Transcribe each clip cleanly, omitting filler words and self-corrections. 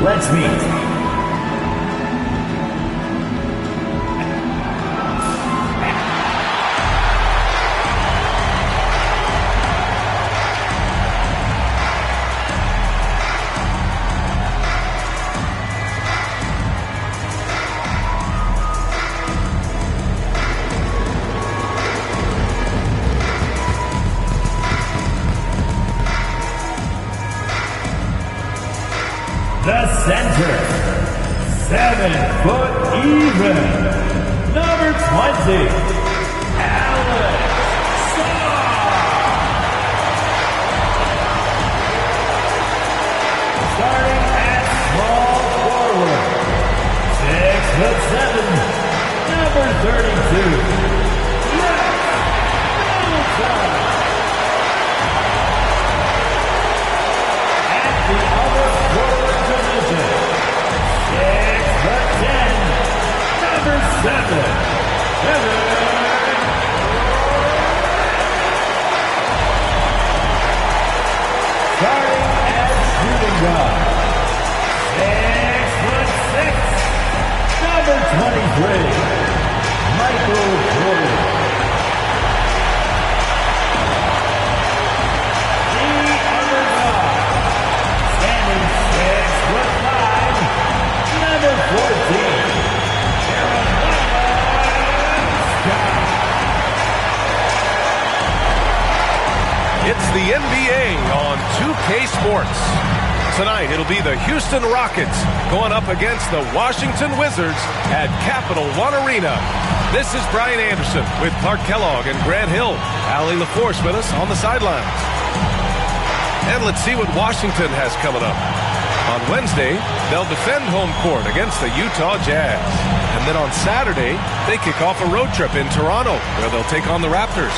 Let's meet. The center, 7 foot even, number 20, Alex. Starting at small forward, 6'7", number 32, at the other forward position, 6'10", number 7, starting at shooting guard, 6'6", number 23, Michael Jordan. The underdog, standing 6'5", number 14, It's the NBA on 2K Sports. Tonight, it'll be the Houston Rockets going up against the Washington Wizards at Capital One Arena. This is Brian Anderson with Clark Kellogg and Grant Hill. Allie LaForce with us on the sidelines. And let's see what Washington has coming up. On Wednesday, they'll defend home court against the Utah Jazz. And then on Saturday, they kick off a road trip in Toronto, where they'll take on the Raptors.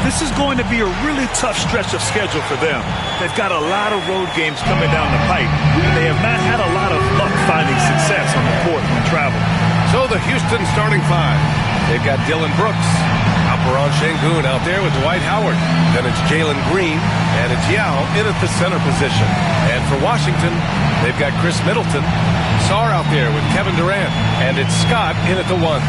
This is going to be a really tough stretch of schedule for them. They've got a lot of road games coming down the pipe, and they have not had a lot of luck finding success on the court when traveling. So the Houston starting five. They've got Dylan Brooks, Alperen Sengun out there with Dwight Howard. Then it's Jalen Green, and it's Yao in at the center position. And for Washington, they've got Chris Middleton, Sarr out there with Kevin Durant, and it's Scott in at the one.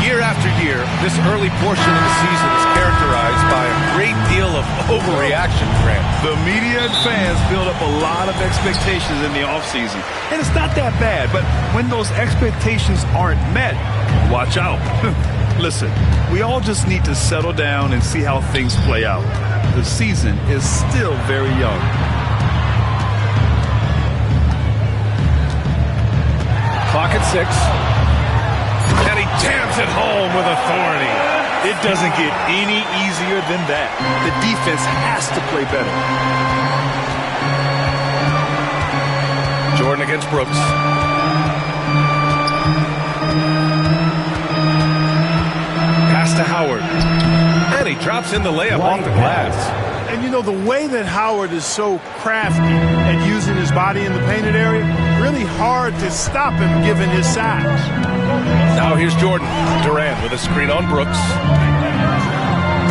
Year after year, this early portion of the season is characterized by a great deal of overreaction, Grant. The media and fans build up a lot of expectations in the offseason. And it's not that bad, but when those expectations aren't met, watch out. Listen, we all just need to settle down and see how things play out. The season is still very young. Clock at 6. And he jams it home with authority. It doesn't get any easier than that. The defense has to play better. Jordan against Brooks. Pass to Howard. And he drops in the layup off the glass. And you know, the way that Howard is so crafty at using his body in the painted area, really hard to stop him given his size. Now here's Jordan. Durant with a screen on Brooks.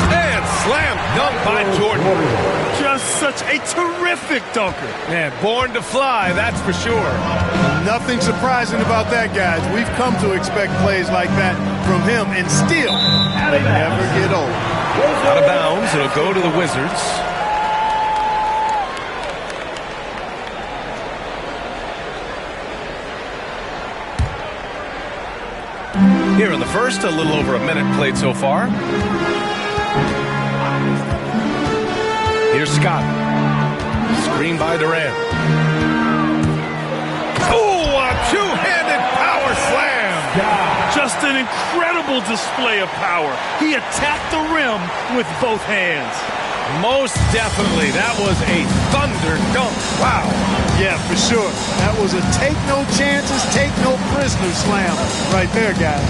And slam dunk by Jordan. Just such a terrific dunker. Man, born to fly, that's for sure. Nothing surprising about that, guys. We've come to expect plays like that from him, and still, they never get old. Out of bounds, it'll go to the Wizards. Here in the first, a little over a minute played so far. Here's Scott. Screen by Durant. Oh, a two-handed power slam. Just an incredible display of power. He attacked the rim with both hands. Most definitely. That was a thunder dunk. Wow. Yeah, for sure. That was a take no chances, take no prisoners slam right there, guys.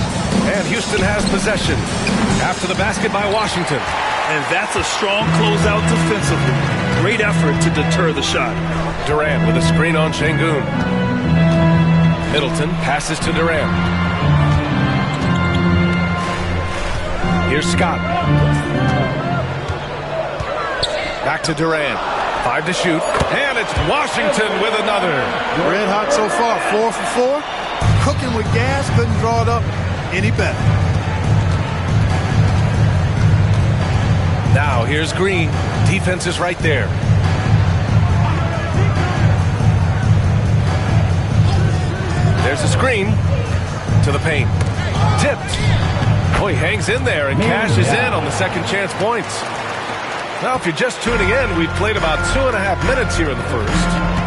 And Houston has possession after the basket by Washington. And that's a strong closeout defensively. Great effort to deter the shot. Durant with a screen on Sengun. Middleton passes to Durant. Here's Scott. Back to Durant. 5 to shoot, and it's Washington with another. Red hot so far, 4 for 4. Cooking with gas, couldn't draw it up any better. Now here's Green. Defense is right there. There's a screen to the paint. Tipped. Oh, he hangs in there and cashes in on the second chance points. Now, if you're just tuning in, we've played about 2.5 minutes here in the first.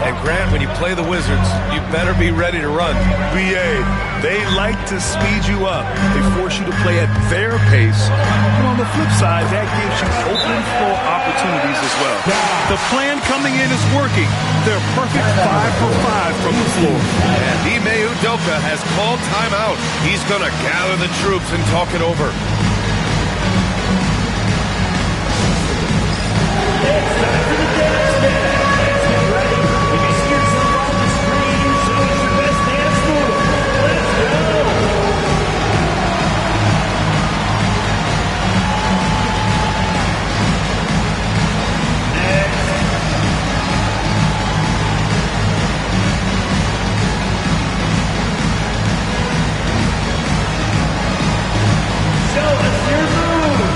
And Grant, when you play the Wizards, you better be ready to run. BA, they like to speed you up. They force you to play at their pace. But on the flip side, that gives you open floor opportunities as well. The plan coming in is working. They're perfect 5 for 5 from the floor. And Ime Udoka has called timeout. He's going to gather the troops and talk it over. It's time for the dance man. Let's get ready. If you see yourself on the screen, show us your best dance move. Let's go. Next. Show us your moves.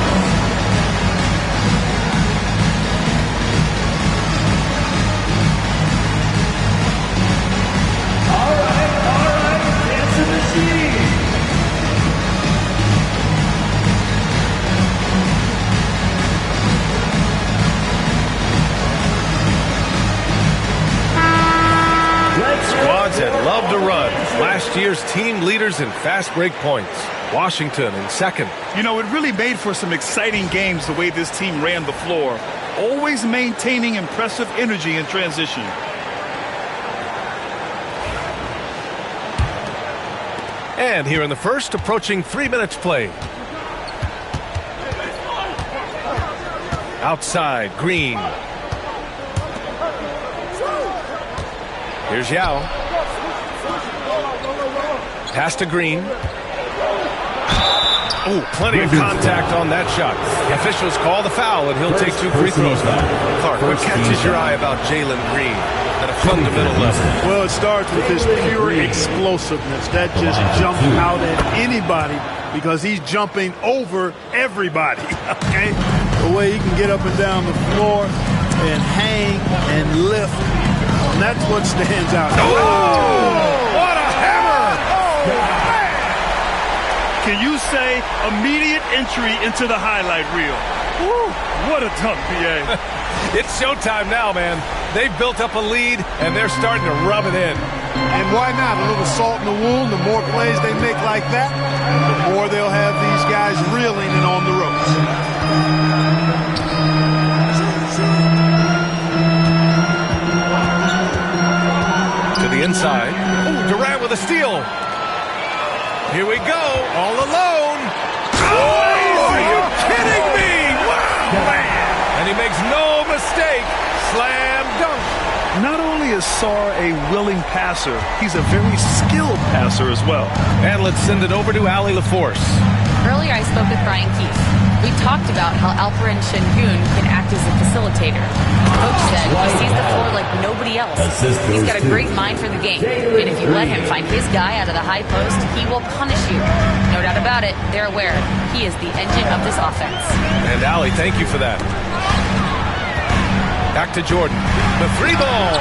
All right, dancing machine. Squads that love to run. Last year's team leaders in fast break points. Washington in second. You know, it really made for some exciting games the way this team ran the floor, always maintaining impressive energy in transition. And here in the first, approaching 3 minutes play. Outside, Green. Here's Yao. Pass to Green. Oh, plenty of contact on that shot. The officials call the foul, and he'll take 2 free throws now. Clark, what catches your eye about Jalen Green at a fundamental level? Well, it starts with his pure explosiveness. That just jumped out at anybody because he's jumping over everybody, okay? The way he can get up and down the floor and hang and lift, and that's what stands out. Oh, what a hammer! Can you say immediate entry into the highlight reel? Woo, what a dunk, BA. It's showtime now, man. They've built up a lead, and they're starting to rub it in. And why not? A little salt in the wound. The more plays they make like that, the more they'll have these guys reeling and on the ropes. To the inside. Ooh, Durant with a steal. Here we go. All alone. Oh, are you kidding me? Wow, man. And he makes no mistake. Slam dunk. Not only is Sarr a willing passer, he's a very skilled passer as well. And let's send it over to Allie LaForce. Earlier, I spoke with Brian Keefe. We talked about how Alperen Şengün can act as a facilitator. Coach said he sees the floor like nobody else. He's got a great mind for the game, and if you let him find his guy out of the high post, he will punish you. No doubt about it, they're aware he is the engine of this offense. And Allie, thank you for that. Back to Jordan. The 3 ball.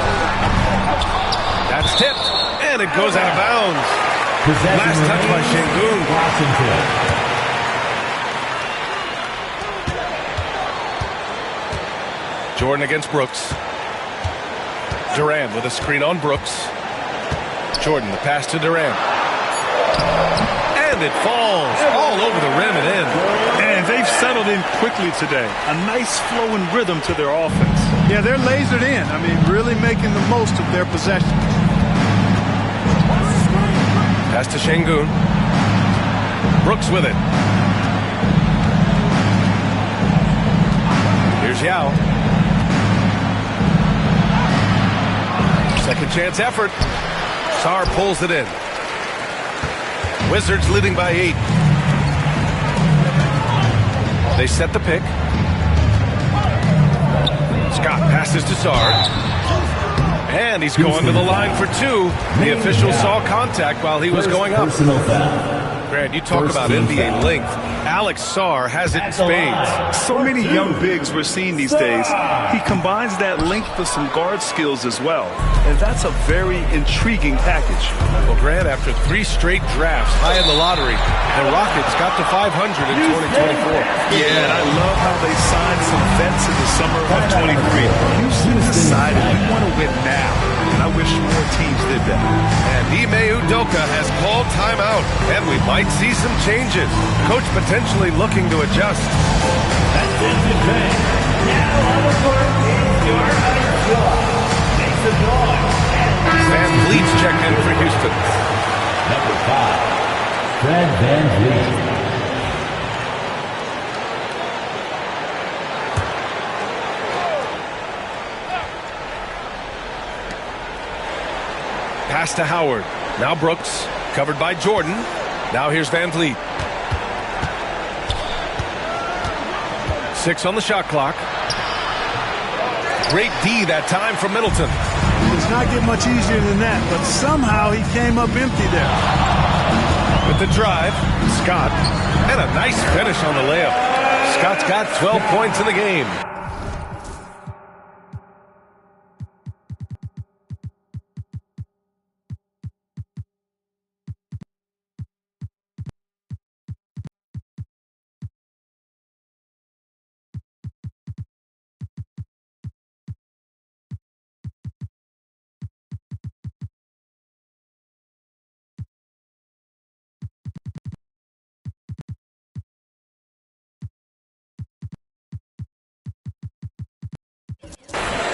That's tipped, and it goes out of bounds. Last touch by Şengün. Washington. Jordan against Brooks. Durant with a screen on Brooks. Jordan, the pass to Durant. And it falls all over the rim and in. And they've settled in quickly today. A nice flow and rhythm to their offense. Yeah, they're lasered in. I mean, really making the most of their possession. Pass to Şengün. Brooks with it. Here's Yao. Second chance effort. Sarr pulls it in. Wizards leading by 8. They set the pick. Scott passes to Sard. And he's going to the line for two. The official saw contact while he was going up. Grant, you talk about NBA length. Alex Sarr has it in spades. So many young bigs we're seeing these days. He combines that length with some guard skills as well. And that's a very intriguing package. Well, Grant, after 3 straight drafts high in the lottery, the Rockets got to 500 in 2024. Yeah, and I love how they signed some vets in the summer of 23. Houston decided we want to win now. And I wish more teams did that. And Ime Udoka has called timeout, and we might see some changes. Coach potentially looking to adjust. That's it, defense. Now on the court is your ice squad. Makes the noise. Van Vliet's checked in for Houston. Number 5, Fred Van Vliet. Pass to Howard. Now Brooks, covered by Jordan. Now here's Van Vliet. 6 on the shot clock. Great D that time from Middleton. It does not get much easier than that, but somehow he came up empty there. With the drive, Scott, and a nice finish on the layup. Scott's got 12 points in the game.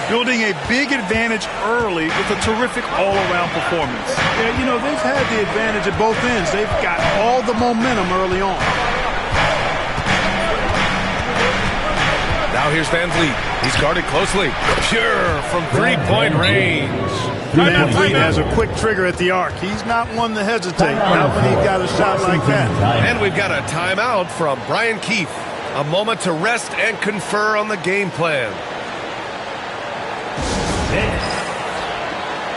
Building a big advantage early with a terrific all-around performance. Yeah, you know, they've had the advantage at both ends. They've got all the momentum early on. Now here's Van Vliet. He's guarded closely. Pure from three-point range. Van Vliet has a quick trigger at the arc. He's not one to hesitate. Not when he's got a shot like that. And we've got a timeout from Brian Keefe. A moment to rest and confer on the game plan.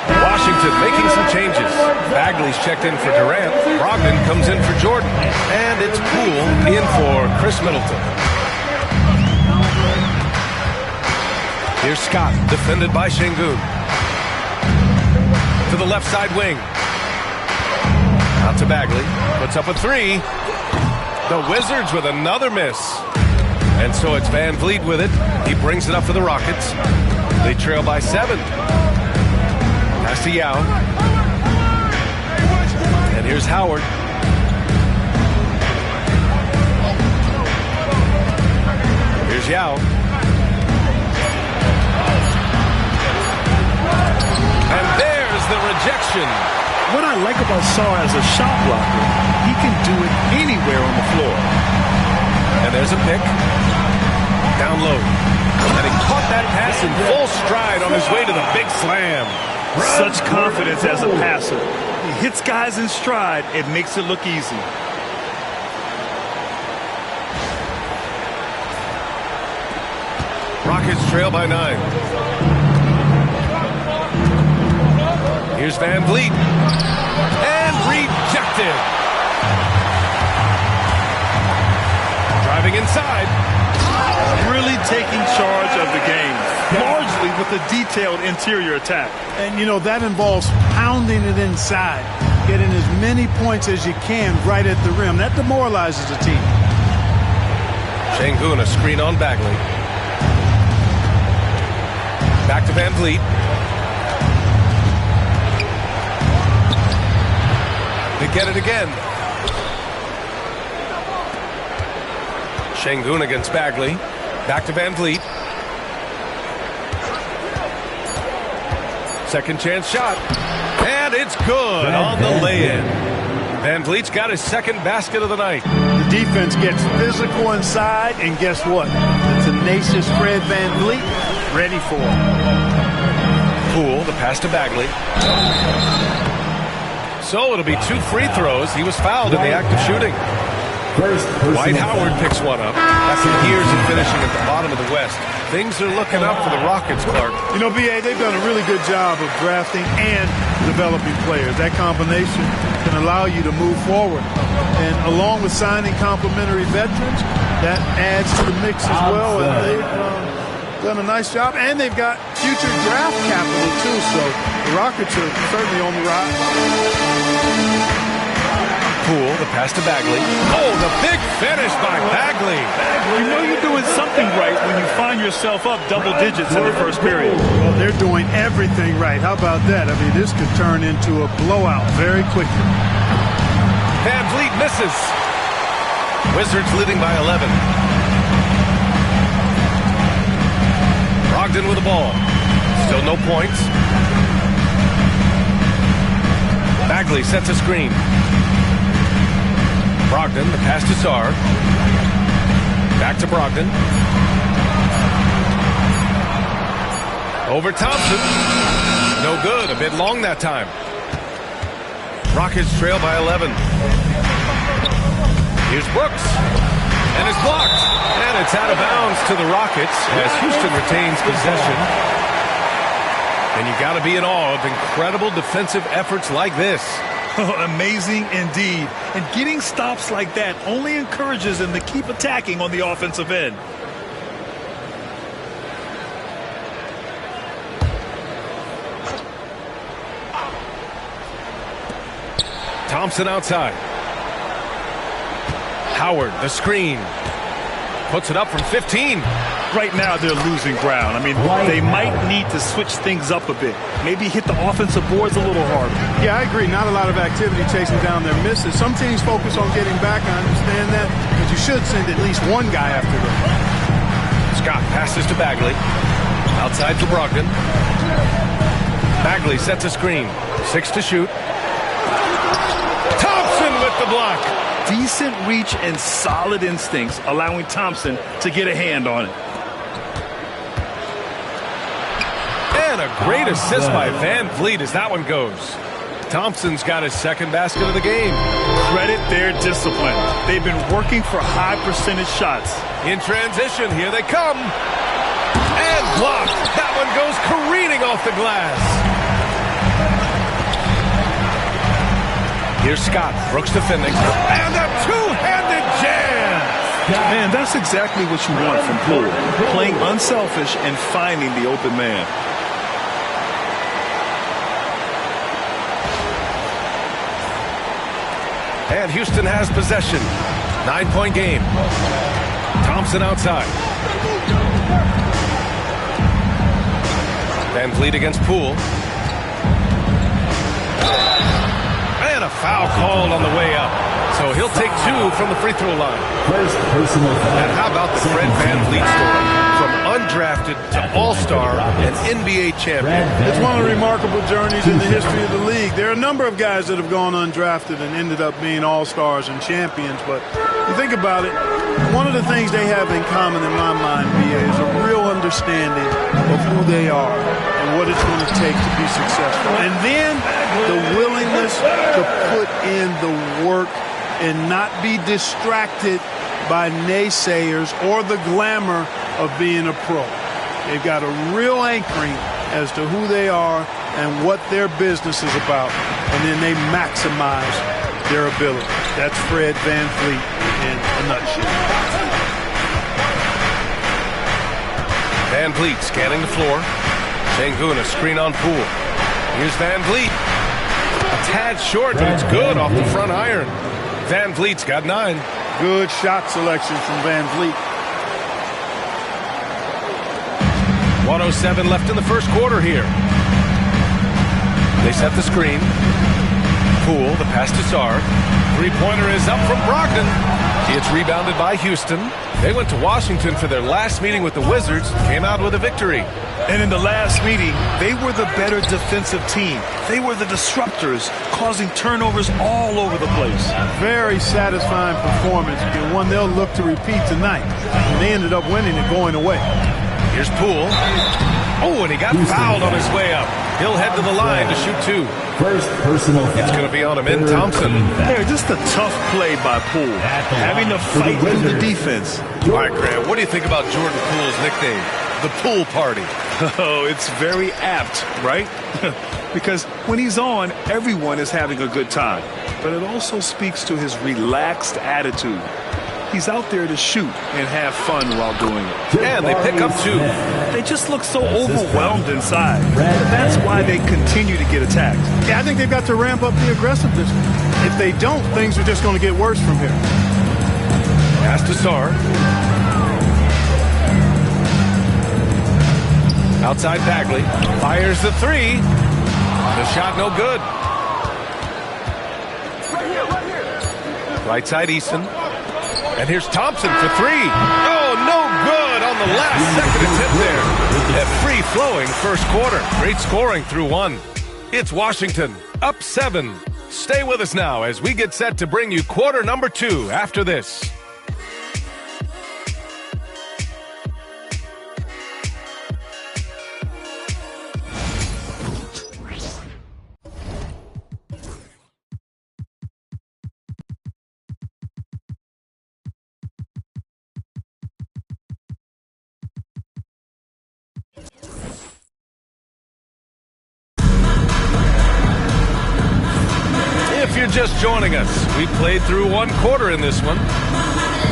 Washington making some changes. Bagley's checked in for Durant. Brogdon comes in for Jordan. And it's Poole in for Chris Middleton. Here's Scott, defended by Şengün. To the left side wing. Out to Bagley. Puts up a 3. The Wizards with another miss. And so it's Van Vliet with it. He brings it up for the Rockets. They trail by 7. Pass to Yao. And here's Howard. Here's Yao. And there's the rejection. What I like about Sarr as a shot blocker, he can do it anywhere on the floor. And there's a pick. Down low. And he caught that pass in full stride on his way to the big slam. Such confidence as a passer. He hits guys in stride. It makes it look easy. Rockets trail by 9. Here's Van Vliet. And rejected. Driving inside. Really taking charge of the game, largely with a detailed interior attack. And, you know, that involves pounding it inside, getting as many points as you can right at the rim. That demoralizes the team. Şengün, a screen on Bagley. Back to Van Vliet. They get it again. Şengün against Bagley. Back to Van Vliet. Second chance shot. And it's good on the lay-in. Van Vliet's got his second basket of the night. The defense gets physical inside, and guess what? The tenacious Fred Van Vliet ready for him. Poole, the pass to Bagley. So it'll be 2 free throws. He was fouled in the act of shooting. Dwight Howard picks one up after years of finishing at the bottom of the West. Things are looking up for the Rockets, Clark. You know, B.A., they've done a really good job of drafting and developing players. That combination can allow you to move forward. And along with signing complementary veterans, that adds to the mix as well. And they've done a nice job. And they've got future draft capital, too. So the Rockets are certainly on the rise. Poole, the pass to Bagley. Oh, the big finish by Bagley. You know you're doing something right when you find yourself up double digits in the first period. Well, they're doing everything right. How about that? I mean, this could turn into a blowout very quickly. Van Vliet misses. Wizards leading by 11. Brogdon with the ball. Still no points. Bagley sets a screen. Brogdon, the pass to Sarr. Back to Brogdon. Over Thompson. No good. A bit long that time. Rockets trail by 11. Here's Brooks. And it's blocked. And it's out of bounds to the Rockets as Houston retains possession. And you got to be in awe of incredible defensive efforts like this. Amazing indeed. And getting stops like that only encourages them to keep attacking on the offensive end. Thompson outside. Howard, the screen. Puts it up from 15. Right now they're losing ground. I mean, they might need to switch things up a bit. Maybe hit the offensive boards a little harder. Yeah, I agree. Not a lot of activity chasing down their misses. Some teams focus on getting back. I understand that. But you should send at least one guy after them. Scott passes to Bagley. Outside for Brogdon. Bagley sets a screen. 6 to shoot. Thompson with the block. Decent reach and solid instincts, allowing Thompson to get a hand on it. And a great assist by Van Vliet as that one goes. Thompson's got his second basket of the game. Credit their discipline. They've been working for high percentage shots. In transition, here they come. And blocked. That one goes careening off the glass. Here's Scott. Brooks defending. And a two-handed jam. Man, that's exactly what you want from Poole. Playing unselfish and finding the open man. And Houston has possession. 9-point game. Thompson outside. Van Vliet against Poole. And a foul called on the way up. So he'll take 2 from the free throw line. And how about the Fred Van Vliet story? From undrafted to all-star and NBA champion. It's one of the remarkable journeys in the history of the league. There are a number of guys that have gone undrafted and ended up being all-stars and champions. But you think about it, one of the things they have in common in my mind, BA, is a real understanding of who they are and what it's going to take to be successful. And then the willingness to put in the work and not be distracted by naysayers or the glamour of being a pro. They've got a real anchoring as to who they are and what their business is about, and then they maximize their ability. That's Fred Van Vliet in a nutshell. Van Vliet scanning the floor. Sengun, a screen on Poole. Here's Van Vliet. A tad short, but it's good off the front iron. Van Vliet's got 9. Good shot selection from Van Vliet. 1:07 left in the first quarter here. They set the screen. Poole, the pass to Sarr. Three-pointer is up from Brogdon. It's rebounded by Houston. They went to Washington for their last meeting with the Wizards, came out with a victory. And in the last meeting, they were the better defensive team. They were the disruptors, causing turnovers all over the place. Very satisfying performance, and one they'll look to repeat tonight. And they ended up winning and going away. Here's Poole. Oh, and he got fouled on his way up. He'll head to the line to shoot 2. First personal foul. It's going to be on him in Thompson. Hey, just a tough play by Poole. Having to fight through the defense. All right, Graham, what do you think about Jordan Poole's nickname, the Pool Party? Oh, it's very apt, right? Because when he's on, everyone is having a good time. But it also speaks to his relaxed attitude. He's out there to shoot and have fun while doing it. And they pick up 2. They just look so overwhelmed inside. That's why they continue to get attacked. Yeah, I think they've got to ramp up the aggressiveness. If they don't, things are just going to get worse from here. Pass to Sarr. Outside Bagley. Fires the 3. The shot no good. Right side Eason. And here's Thompson for 3. Oh, no good on the last second attempt there. A free-flowing first quarter. Great scoring through 1. It's Washington, up 7. Stay with us now as we get set to bring you quarter number 2 after this. If you're just joining us, we played through 1 quarter in this one.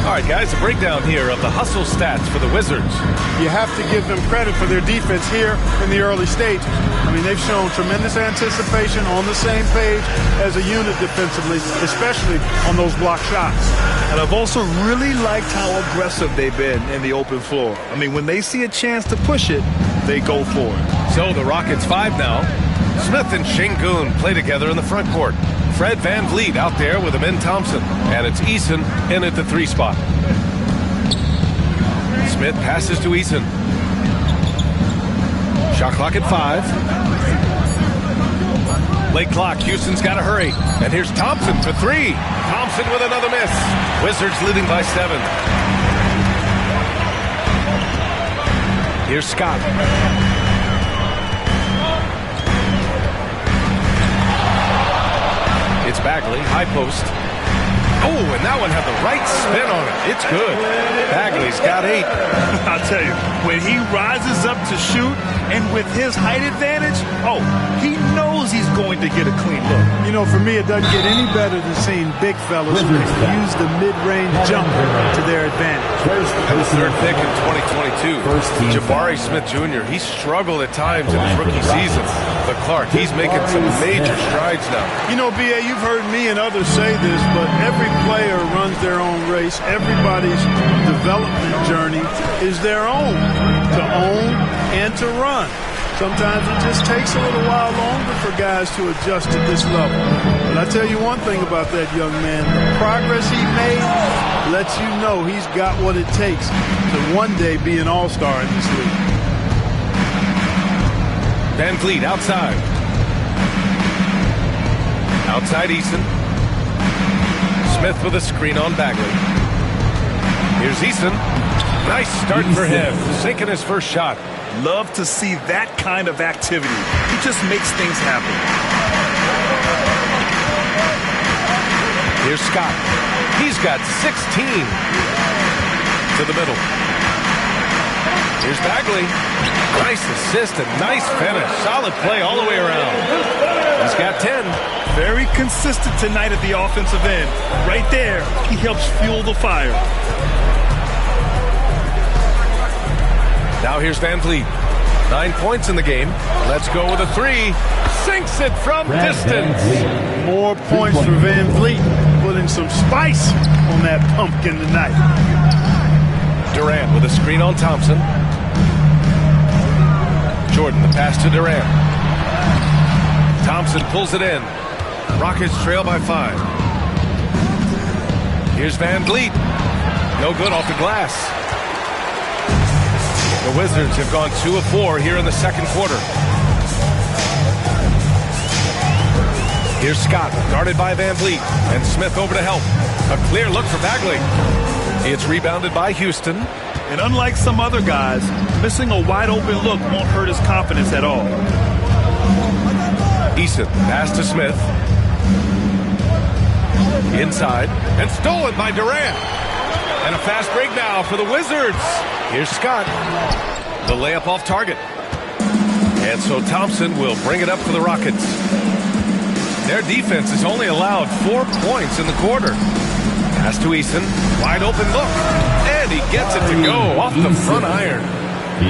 All right, guys, a breakdown here of the hustle stats for the Wizards. You have to give them credit for their defense here in the early stage. I mean, they've shown tremendous anticipation, on the same page as a unit defensively, especially on those block shots. And I've also really liked how aggressive they've been in the open floor. I mean, when they see a chance to push it, they go for it. So the Rockets 5 now. Smith and Şengün play together in the front court. Fred VanVleet out there with Amin Thompson. And it's Eason in at the 3 spot. Smith passes to Eason. Shot clock at 5. Late clock. Houston's got to hurry. And here's Thompson for 3. Thompson with another miss. Wizards leading by 7. Here's Scott. It's Bagley, high post. Oh, and that one had the right spin on it. It's good. Bagley's got 8. I'll tell you, when he rises up to shoot, and with his height advantage, oh, he knows he's going to get a clean look. You know, for me, it doesn't get any better than seeing big fellas use the mid-range jumper to their advantage. And the 3rd pick in 2022, Jabari Smith Jr., he struggled at times in his rookie season. But Clark, he's making some major strides now. You know, B.A., you've heard me and others say this, but every player runs their own race. Everybody's development journey is their own, to own and to run. Sometimes it just takes a little while longer for guys to adjust at this level. But I tell you one thing about that young man, the progress he made lets you know he's got what it takes to one day be an all-star in this league. VanVleet outside. Outside Eason. Smith with a screen on Bagley. Here's Eason. Nice start for him. Sinking his first shot. Love to see that kind of activity. He just makes things happen. Here's Scott. He's got 16. To the middle. Here's Bagley. Nice assist and nice finish. Solid play all the way around. He's got 10. Very consistent tonight at the offensive end. Right there, he helps fuel the fire. Now here's VanVleet. 9 points in the game. Let's go with a 3. Sinks it from distance. More points for VanVleet, putting some spice on that pumpkin tonight. Durant with a screen on Thompson. Jordan, the pass to Durant. Thompson pulls it in. Rockets trail by 5. Here's VanVleet. No good off the glass. The Wizards have gone 2 of 4 here in the second quarter. Here's Scott, guarded by VanVleet, and Smith over to help. A clear look for Bagley. It's rebounded by Houston. And unlike some other guys, missing a wide open look won't hurt his confidence at all. Eason, pass to Smith. Inside, and stolen by Durant. And a fast break now for the Wizards. Here's Scott. The layup off target. And so Thompson will bring it up for the Rockets. Their defense has only allowed 4 points in the quarter. Pass to Eason. Wide open look. And he gets it to go off the front iron.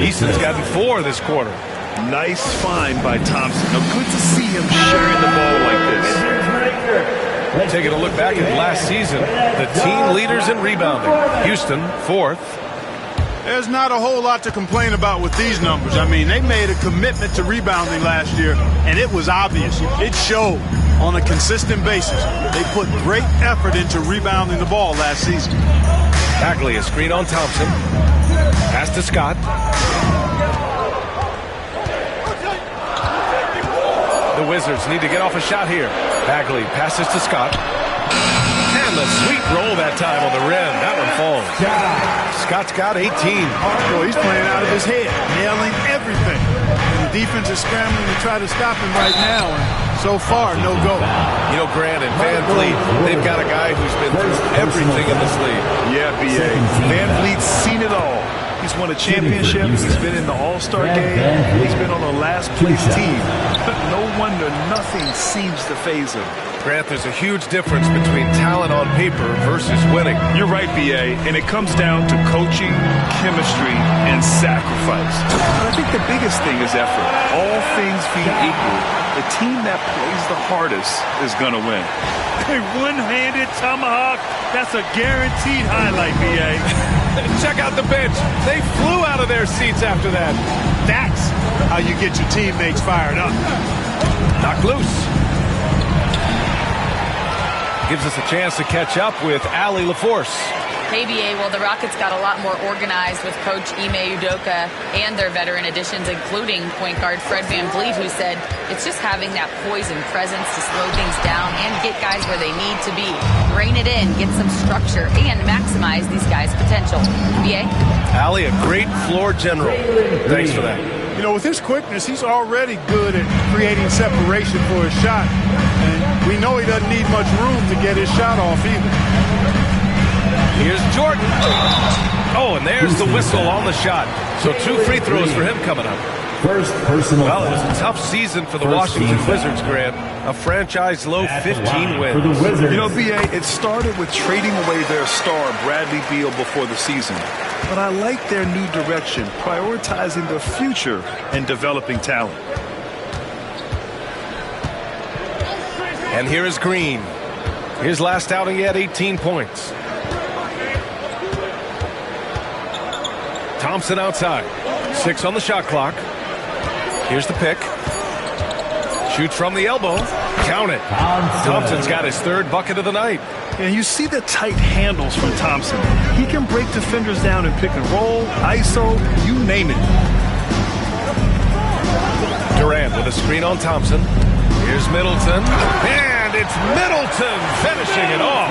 Eason's gotten 4 this quarter. Nice find by Thompson. Now, good to see him sharing the ball like this. Taking a look back at last season, the team leaders in rebounding. Houston, 4th. There's not a whole lot to complain about with these numbers. I mean, they made a commitment to rebounding last year, and it was obvious. It showed on a consistent basis. They put great effort into rebounding the ball last season. Bagley, a screen on Thompson. Pass to Scott. The Wizards need to get off a shot here. Bagley passes to Scott. And the sweet roll that time on the rim. That one falls. Scott's got 18. Boy, he's playing out of his head, nailing everything. And the defense is scrambling to try to stop him right now. And so far, no go. You know, Grant and Van Vliet, they've got a guy who's been through everything in this league. Yeah, B.A. Van Vliet's seen it all. He's won a championship. He's been in the All-Star game. He's been on the last-place team. No wonder nothing seems to faze him. Grant, there's a huge difference between talent on paper versus winning. You're right, B.A., and it comes down to coaching, chemistry, and sacrifice. But I think the biggest thing is effort. All things being equal, the team that plays the hardest is going to win. A one-handed tomahawk. That's a guaranteed highlight, B.A. Check out the bench. They flew out of their seats after that. That's how you get your teammates fired up. Knocked loose. Gives us a chance to catch up with Allie LaForce. KBA, well, the Rockets got a lot more organized with Coach Ime Udoka and their veteran additions, including point guard Fred Van Vliet, who said it's just having that poise and presence to slow things down and get guys where they need to be. Rein it in, get some structure, and maximize these guys' potential. BA? Allie, a great floor general. Thanks for that. You know, with his quickness, he's already good at creating separation for his shot. And we know he doesn't need much room to get his shot off either. Here's Jordan. Oh, and there's the whistle on the shot. So 2 free throws for him coming up. First personal. Well, it was a tough season for the Washington Wizards, Grant. A franchise-low 15 wins. For the Wizards. You know, B.A., it started with trading away their star, Bradley Beal, before the season. But I like their new direction, prioritizing their future and developing talent. And here is Green. His last outing, he had 18 points. Thompson outside. 6 on the shot clock. Here's the pick. Shoots from the elbow. Count it. Thompson's got his 3rd bucket of the night. And you see the tight handles from Thompson. He can break defenders down in pick and roll, ISO, you name it. Durant with a screen on Thompson. Here's Middleton. And it's Middleton finishing it off.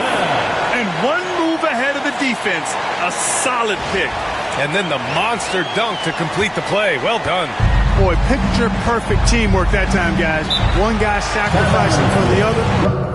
And one move ahead of the defense. A solid pick. And then the monster dunk to complete the play. Well done. Boy, picture-perfect teamwork that time, guys. One guy sacrificing for the other.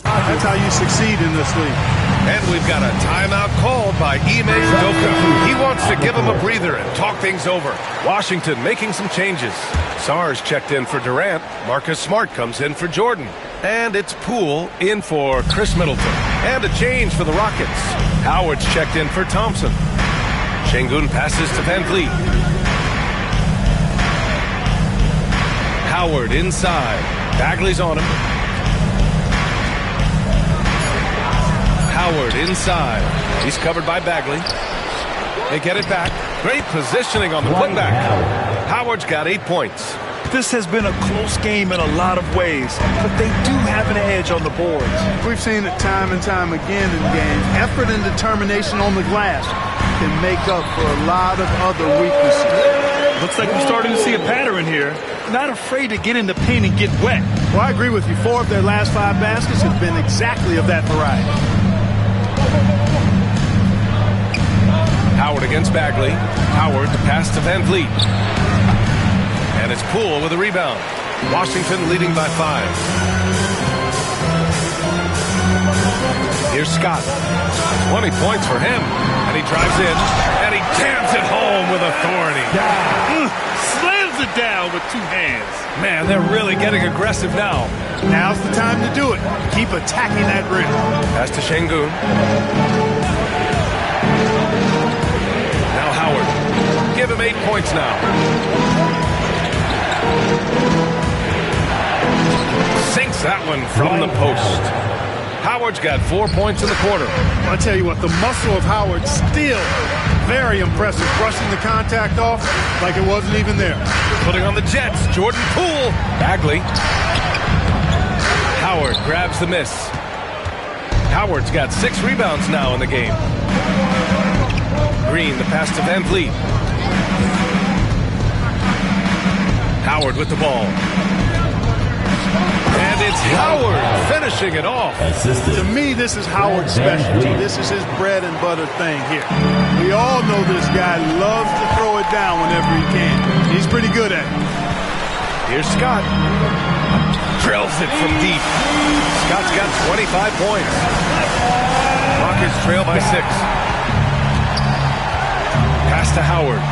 That's how you succeed in this league. And we've got a timeout called by Ime Udoka. He wants to give him a breather and talk things over. Washington making some changes. Sars checked in for Durant. Marcus Smart comes in for Jordan. And it's Poole in for Chris Middleton. And a change for the Rockets. Howard's checked in for Thompson. Şengün passes to Van Vliet. Howard inside. Bagley's on him. Howard inside. He's covered by Bagley. They get it back. Great positioning on the putback. Howard's got 8 points. This has been a close game in a lot of ways, but they do have an edge on the boards. We've seen it time and time again in games. Effort and determination on the glass can make up for a lot of other weaknesses. Looks like we're starting to see a pattern here. Not afraid to get in the paint and get wet. Well, I agree with you. 4 of their last 5 baskets have been exactly of that variety. Howard against Bagley. Howard, the pass to Van Vliet. And it's Poole with a rebound. Washington leading by 5. Here's Scott. 20 points for him. And he drives in. And he jams it home with authority. Slams it down with 2 hands. Man, they're really getting aggressive now. Now's the time to do it. Keep attacking that rim. Pass to Şengün. Now Howard. Give him 8 points now. Sinks that one from the post. Howard's got 4 points in the quarter. Well, I tell you what, the muscle of Howard still very impressive. Brushing the contact off like it wasn't even there. Putting on the Jets, Jordan Poole. Bagley. Howard grabs the miss. Howard's got 6 rebounds now in the game. Green, the pass to Van Vliet. Howard with the ball. And it's Howard finishing it off. To me, this is Howard's specialty. This is his bread and butter thing here. We all know this guy loves to throw it down whenever he can. He's pretty good at it. Here's Scott. Drills it from deep. Scott's got 25 points. Rockets trail by 6. Pass to Howard.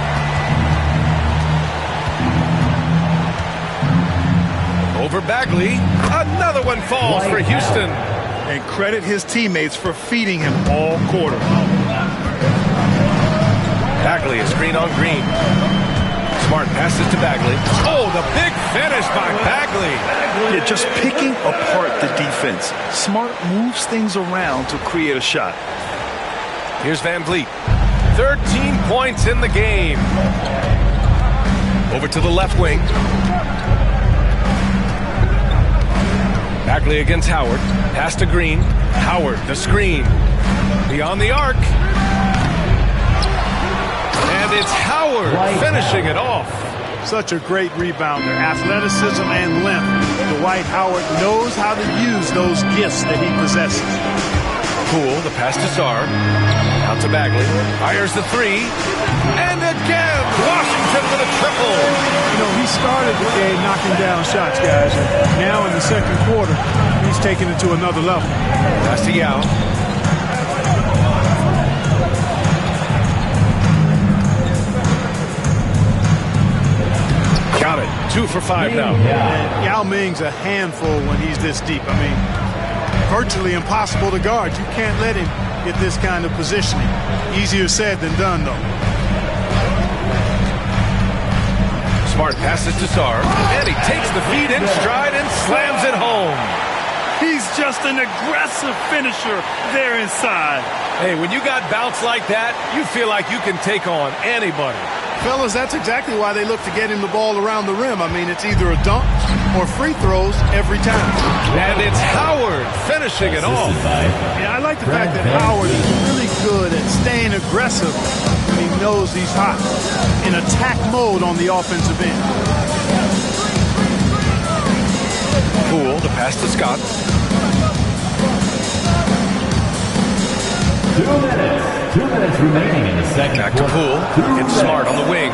Over Bagley. Another one falls for Houston. And credit his teammates for feeding him all quarter. Bagley, a screen on Green. Smart passes to Bagley. Oh, the big finish by Bagley. Yeah, just picking apart the defense. Smart moves things around to create a shot. Here's Van Vliet. 13 points in the game. Over to the left wing. Bagley against Howard. Pass to Green. Howard, the screen. Beyond the arc. And it's Howard finishing it off. Such a great rebounder. Athleticism and length. Dwight Howard knows how to use those gifts that he possesses. Poole, the pass to Sarr. Out to Bagley. Fires the 3. And again, Washington with a triple. You know, he started the game knocking down shots, guys. And now in the second quarter, he's taking it to another level. Pass to Yao. Got it. 2 for 5 now. And Yao Ming's a handful when he's this deep. I mean, virtually impossible to guard. You can't let him get this kind of positioning. Easier said than done, though. Smart passes to Sarr. And he takes the feed in stride and slams it home. He's just an aggressive finisher there inside. Hey, when you got bounce like that, you feel like you can take on anybody. Fellas, that's exactly why they look to get him the ball around the rim. I mean, it's either a dunk or free throws every time. And it's Howard finishing it off. Yeah, I like the fact that Howard is really good at staying aggressive when he knows he's hot. In attack mode on the offensive end. Poole, the pass to Scott. 2 minutes remaining in the second Back to Poole. It's Smart on the wing.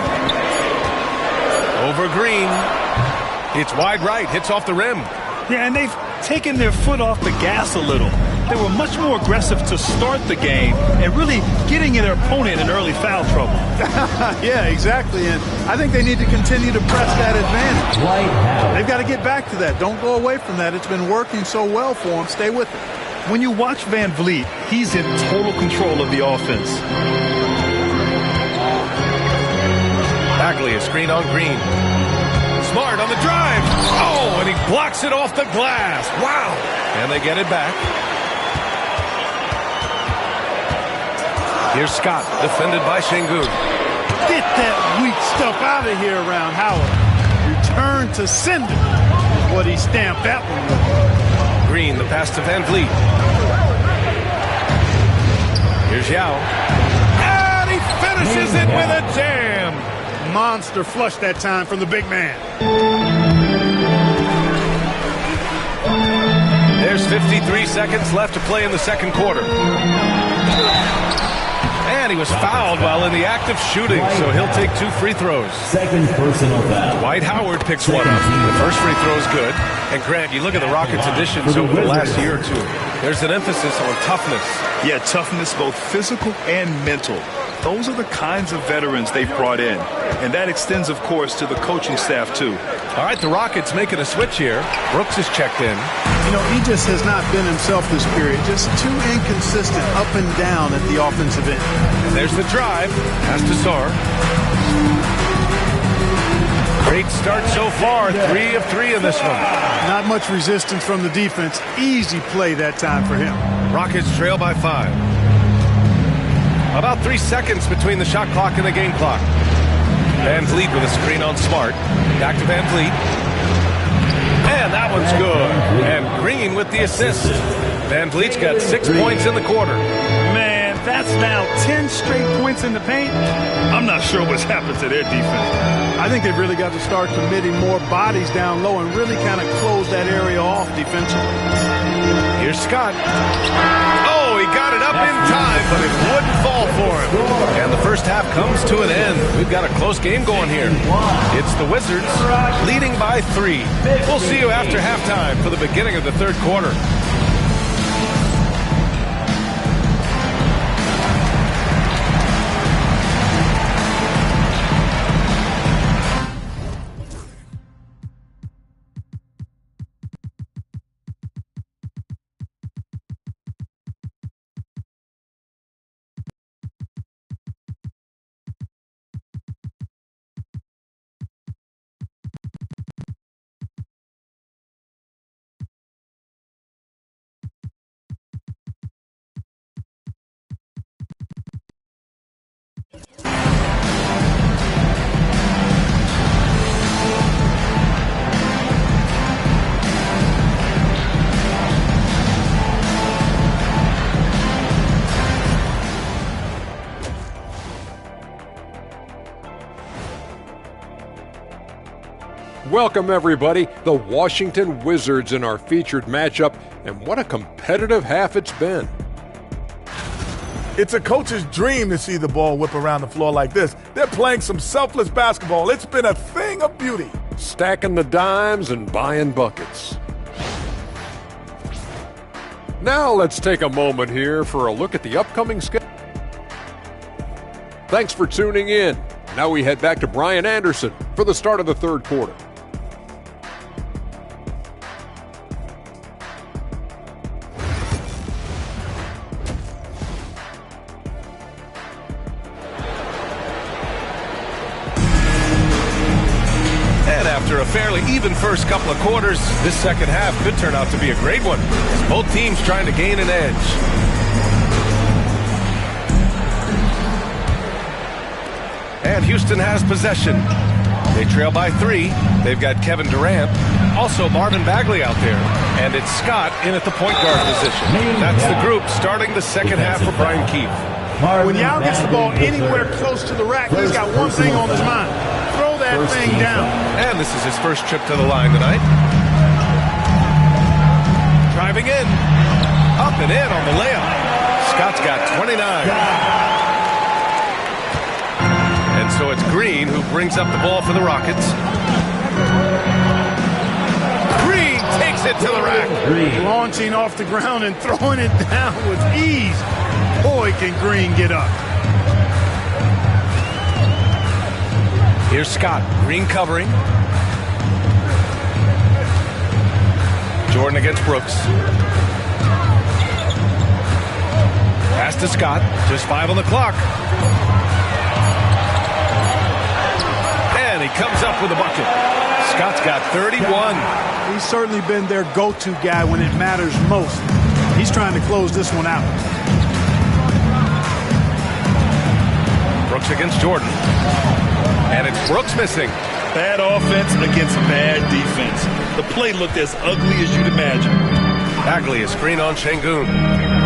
Over Green. It's wide right. Hits off the rim. Yeah, and they've taken their foot off the gas a little. They were much more aggressive to start the game and really getting their opponent in early foul trouble. Yeah, exactly. And I think they need to continue to press that advantage. They've got to get back to that. Don't go away from that. It's been working so well for them. Stay with it. When you watch Van Vliet, he's in total control of the offense. Bagley, a screen on Green. Smart on the drive. Oh, and he blocks it off the glass. Wow. And they get it back. Here's Scott, defended by Şengün. Get that weak stuff out of here around Howard. Return to sender is what he stamped that one with. Green, the pass to Van Vliet. Here's Yao. And he finishes it with a jam. Monster flush that time from the big man. There's 53 seconds left to play in the second quarter. And he was fouled while in the act of shooting, so he'll take 2 free throws. Second personal foul. Dwight Howard picks one up. The first free throw is good. And Grant, you look at the Rockets' additions over the last year or two. There's an emphasis on toughness. Yeah, toughness, both physical and mental. Those are the kinds of veterans they've brought in. And that extends, of course, to the coaching staff, too. All right, the Rockets making a switch here. Brooks is checked in. You know, he just has not been himself this period. Just too inconsistent up and down at the offensive end. And there's the drive. Pass to Sarr. Great start so far. 3 of 3 in this one. Not much resistance from the defense. Easy play that time for him. Rockets trail by 5. About 3 seconds between the shot clock and the game clock. Van Vliet with a screen on Smart. Back to Van Vliet. And that one's good. And Green with the assist. Van Vliet's got 6 points in the quarter. Man, that's now 10 straight points in the paint. I'm not sure what's happened to their defense. I think they've really got to start committing more bodies down low and really kind of close that area off defensively. Here's Scott. Oh, he got it up in time, but it wouldn't fall for him. And the first half comes to an end. We've got a close game going here. It's the Wizards leading by 3. We'll see you after halftime for the beginning of the third quarter. Welcome, everybody. The Washington Wizards in our featured matchup, and what a competitive half it's been. It's a coach's dream to see the ball whip around the floor like this. They're playing some selfless basketball. It's been a thing of beauty. Stacking the dimes and buying buckets. Now let's take a moment here for a look at the upcoming schedule. Thanks for tuning in. Now we head back to Brian Anderson for the start of the third quarter. After a fairly even first couple of quarters, this second half could turn out to be a great one. Both teams trying to gain an edge. And Houston has possession. They trail by 3. They've got Kevin Durant, also Marvin Bagley out there, and it's Scott in at the point guard position. That's the group starting the second half for Brian Keefe. When Yao gets the ball anywhere close to the rack, he's got one thing on his mind. Throw that thing down. And this is his first trip to the line tonight. Driving in. Up and in on the layup. Scott's got 29. And so it's Green who brings up the ball for the Rockets. Green takes it to the rack. Launching off the ground and throwing it down with ease. Boy, can Green get up. Here's Scott. Green covering. Jordan against Brooks. Pass to Scott. Just 5 on the clock. And he he comes up with a bucket. Scott's got 31. He's certainly been their go-to guy when it matters most. He's trying to close this one out. Brooks against Jordan. And it's Brooks missing. Bad offense against bad defense. The play looked as ugly as you'd imagine. Bagley, a screen on Şengün.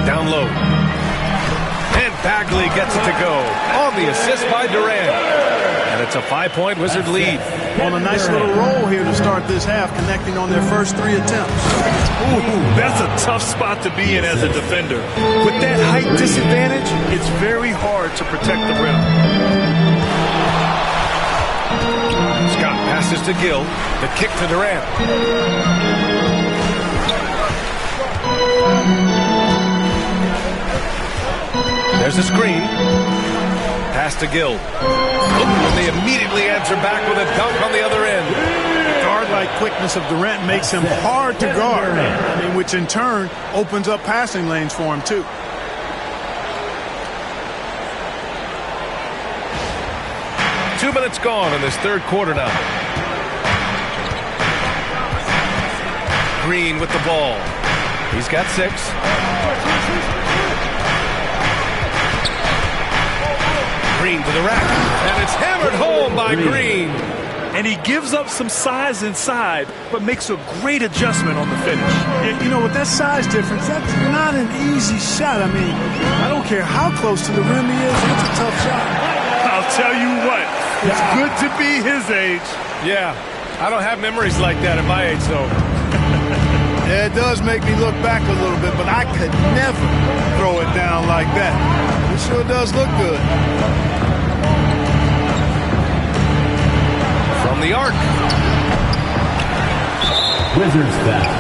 Down low. And Bagley gets it to go on the assist by Durant. And it's a 5-point Wizard lead. On a nice little roll here to start this half, connecting on their first 3 attempts. Ooh, that's a tough spot to be in as a defender. With that height disadvantage, it's very hard to protect the rim. Scott passes to Gill. The kick to Durant. There's a screen. Pass to Gill. And they immediately answer back with a dunk on the other end. Guard-like quickness of Durant makes him hard to guard, which in turn opens up passing lanes for him too. Two minutes gone in this third quarter now. Green with the ball. He's got 6. Green to the rack. And it's hammered home by Green. And he gives up some size inside, but makes a great adjustment on the finish. You know, with that size difference, that's not an easy shot. I mean, I don't care how close to the rim he is. It's a tough shot. I'll tell you what, it's good to be his age. Yeah, I don't have memories like that at my age, though. Yeah, it does make me look back a little bit, but I could never throw it down like that. It sure does look good. From the arc. Wizards foul.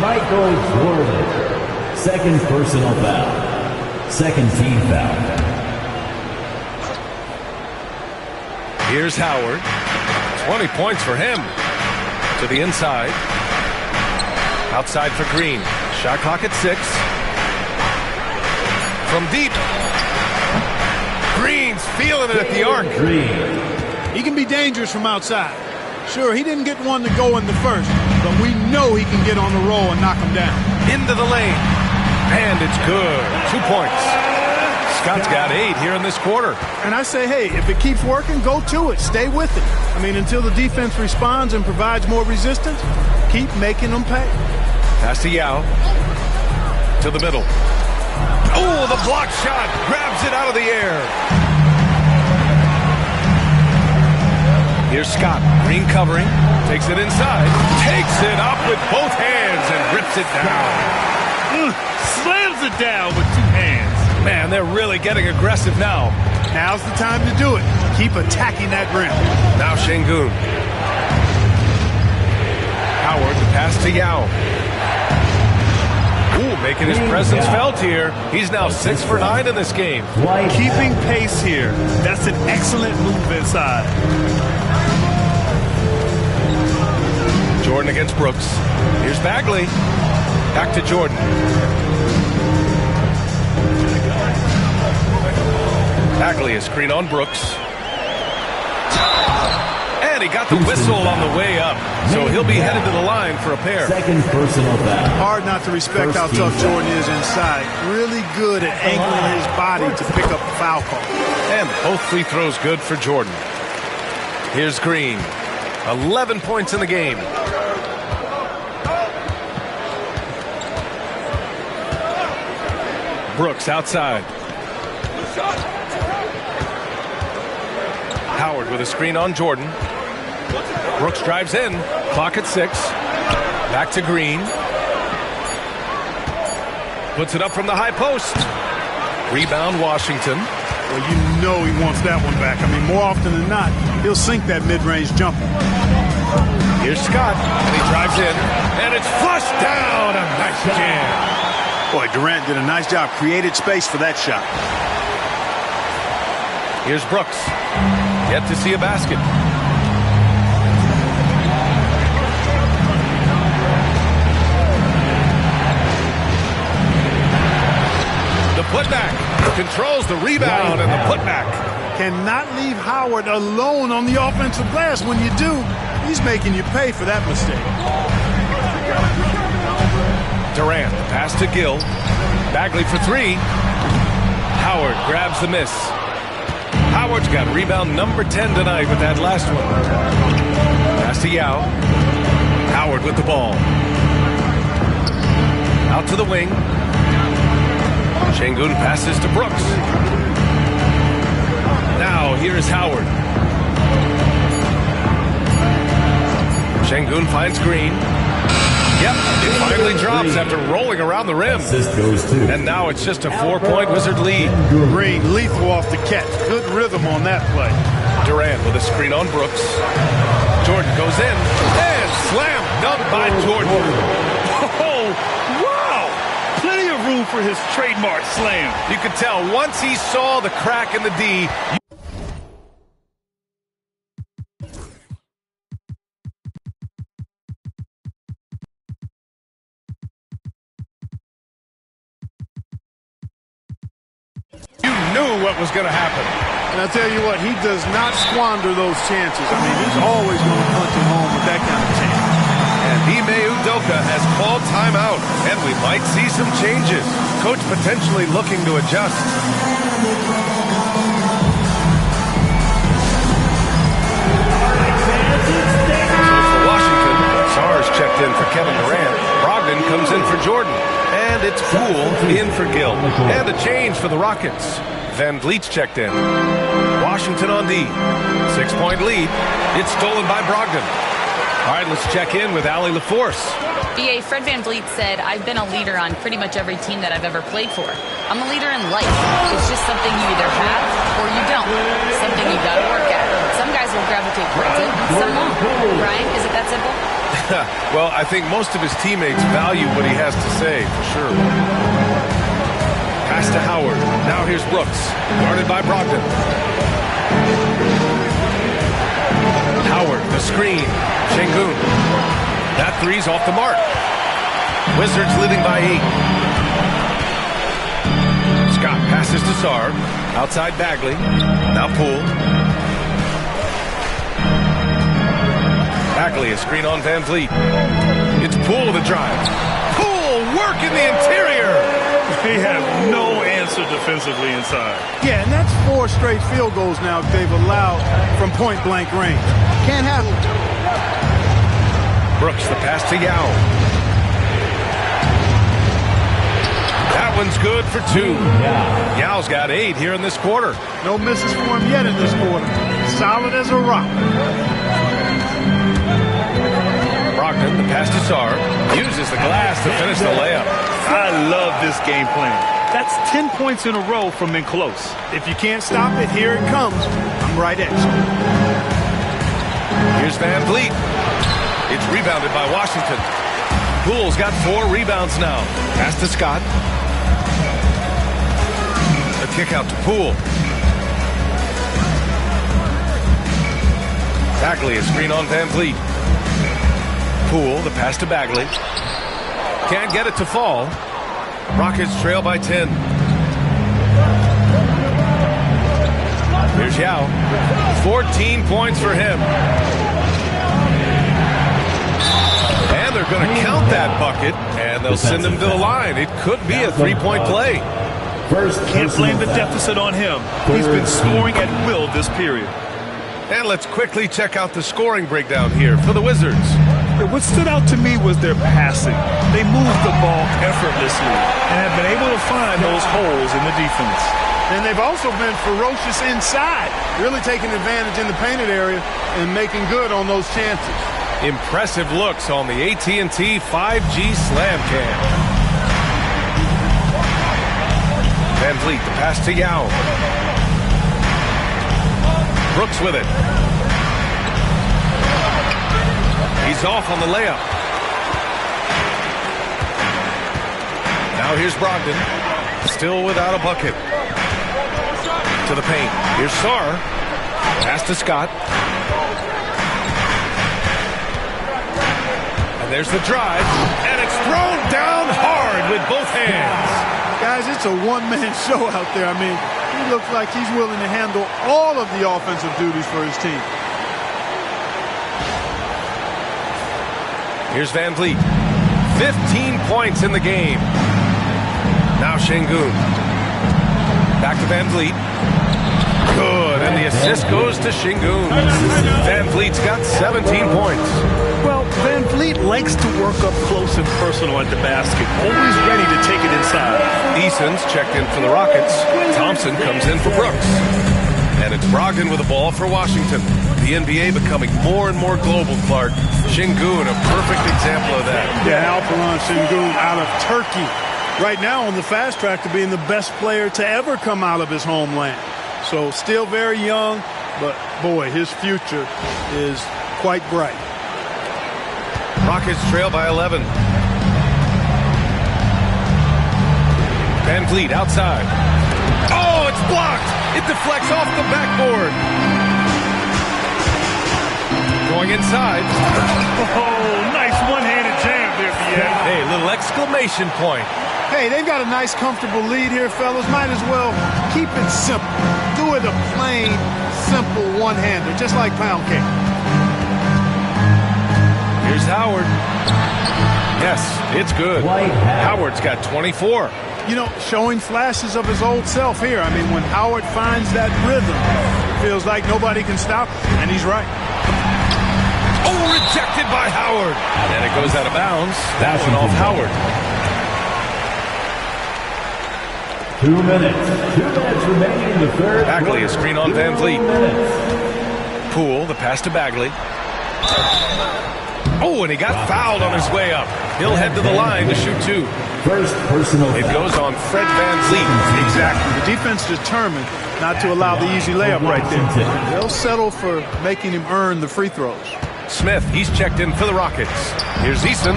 Michael Jordan. Second personal foul. Second team foul. Here's Howard. 20 points for him. To the inside. Outside for Green. Shot clock at 6. From deep. Green's feeling it at the arc. He can be dangerous from outside. Sure, he didn't get one to go in the first, but we know he can get on the roll and knock him down. Into the lane. And it's good. 2 points. Scott's got 8 here in this quarter. And I say, hey, if it keeps working, go to it. Stay with it. I mean, until the defense responds and provides more resistance, keep making them pay. Pass to Yao. To the middle. Oh, the block shot. Grabs it out of the air. Here's Scott. Green covering. Takes it inside. Takes it up with both hands and rips it down. Slams it down with 2 hands. Man, they're really getting aggressive now. Now's the time to do it. Keep attacking that rim. Now Şengün. Howard, the pass to Yao. Ooh, making his presence felt here. He's now 6 for 9 in this game. Keeping pace here. That's an excellent move inside. Jordan against Brooks. Here's Bagley. Back to Jordan. Bagley, a screen on Brooks. And he got the whistle on the way up. So he'll be headed to the line for a pair. Second personal foul. Hard not to respect how tough Jordan is inside. Really good at angling his body to pick up the foul call. And both free throws good for Jordan. Here's Green. 11 points in the game. Brooks outside. Howard with a screen on Jordan. Brooks drives in. Clock at 6. Back to Green. Puts it up from the high post. Rebound Washington. Well, you know he wants that one back. I mean, more often than not, he'll sink that mid-range jumper. Here's Scott, and he drives in, and it's flushed down. A nice jam. Boy, Durant did a nice job. Created space for that shot. Here's Brooks. Yet to see a basket. The putback. Controls the rebound and the putback. Cannot leave Howard alone on the offensive glass. When you do, he's making you pay for that mistake. Durant, the pass to Gill. Bagley for three. Howard grabs the miss. Howard's got rebound number 10 tonight with that last one. Pass to Yao. Howard with the ball. Out to the wing. Şengün passes to Brooks. Now here's Howard. Şengün finds Green. Yep, it finally drops after rolling around the rim. Assist goes to. And now it's just a 4-point Wizard lead. Green, lethal off the catch. Good rhythm on that play. Durant with a screen on Brooks. Jordan goes in. And slam dunk by Jordan. Oh, wow! Plenty of room for his trademark slam. You could tell once he saw the crack in the D. You knew what was going to happen. And I tell you what, he does not squander those chances. I mean, he's always going to punch it home with that kind of chance. And Ime Udoka has called timeout, and we might see some changes. Coach potentially looking to adjust. For Washington, Sarge checked in for Kevin Durant. Brogdon comes in for Jordan. And it's Poole in for Gill. And a change for the Rockets. Van Vliet's checked in. Washington on D. 6-point lead. It's stolen by Brogdon. All right, let's check in with Allie LaForce. BA, Fred Van Vliet said, I've been a leader on pretty much every team that I've ever played for. I'm a leader in life. It's just something you either have or you don't. Something you got to work at. Some guys will gravitate towards it, and some won't. Brian, is it that simple? Well, I think most of his teammates value what he has to say, for sure. Pass to Howard. Now here's Brooks. Guarded by Brogdon. Howard, the screen. Şengün. That three's off the mark. Wizards leading by 8. Scott passes to Sarr. Outside Bagley. Now Poole. Bagley, a screen on Van Vliet. It's Poole the drive. Poole work in the interior. They have no answer defensively inside. Yeah, and that's 4 straight field goals now they've allowed from point-blank range. Can't have it. Brooks, the pass to Yao. That one's good for 2. Yao's got 8 here in this quarter. No misses for him yet in this quarter. Solid as a rock. Brogdon, the pass to Sarr. Uses the glass to finish the layup. I love this game plan. That's 10 points in a row from in close. If you can't stop it, here it comes. I'm right at you. Here's Van Vliet. It's rebounded by Washington. Poole's got 4 rebounds now. Pass to Scott. A kick out to Poole. Bagley, a screen on Van Vliet. Poole, the pass to Bagley. Can't get it to fall. Rockets trail by 10. Here's Yao. 14 points for him. And they're going to count that bucket, and they'll send him to the line. It could be a 3-point play. Can't blame the deficit on him. He's been scoring at will this period. And let's quickly check out the scoring breakdown here for the Wizards. What stood out to me was their passing. They moved the ball effortlessly and have been able to find those holes in the defense. And they've also been ferocious inside, really taking advantage in the painted area and making good on those chances. Impressive looks on the AT&T 5G Slam Cam. Van Vliet, the pass to Yao. Brooks with it. He's off on the layup. Now here's Brogdon. Still without a bucket. To the paint. Here's Sarr. Pass to Scott. And there's the drive. And it's thrown down hard with both hands. Guys, it's a one-man show out there. I mean, he looks like he's willing to handle all of the offensive duties for his team. Here's Van Vliet. 15 points in the game. Now Şengün. Back to Van Vliet. Good, and the assist goes to Şengün. Van Vliet's got 17 points. Well, Van Vliet likes to work up close and personal at the basket, always ready to take it inside. Eason's checked in for the Rockets. Thompson comes in for Brooks. And it's Brogdon with the ball for Washington. The NBA becoming more and more global, Clark. Şengün, a perfect example of that. Yeah, Alperen Şengün out of Turkey. Right now on the fast track to being the best player to ever come out of his homeland. So still very young, but boy, his future is quite bright. Rockets trail by 11. Van Vliet outside. Oh, it's blocked. It deflects off the backboard. Going inside. Oh, nice one-handed jam there, BA. Hey, little exclamation point. Hey, they've got a nice, comfortable lead here, fellas. Might as well keep it simple. Do it a plain, simple one-hander, just like pound cake. Here's Howard. Yes, it's good. Howard's got 24. You know, showing flashes of his old self here. I mean, when Howard finds that rhythm, it feels like nobody can stop him, and he's right. Oh, rejected by Howard. And it goes out of bounds. That one off Howard. 2 minutes. 2 minutes remaining in the third. Bagley, a screen on Van Vliet. Poole, the pass to Bagley. Oh, and he got fouled on his way up. He'll head to the line to shoot two. First personal It foul. goes on Fred Van Vliet. Exactly. The defense determined not to allow the easy layup right there. They'll settle for making him earn the free throws. Smith, he's checked in for the Rockets. Here's Easton.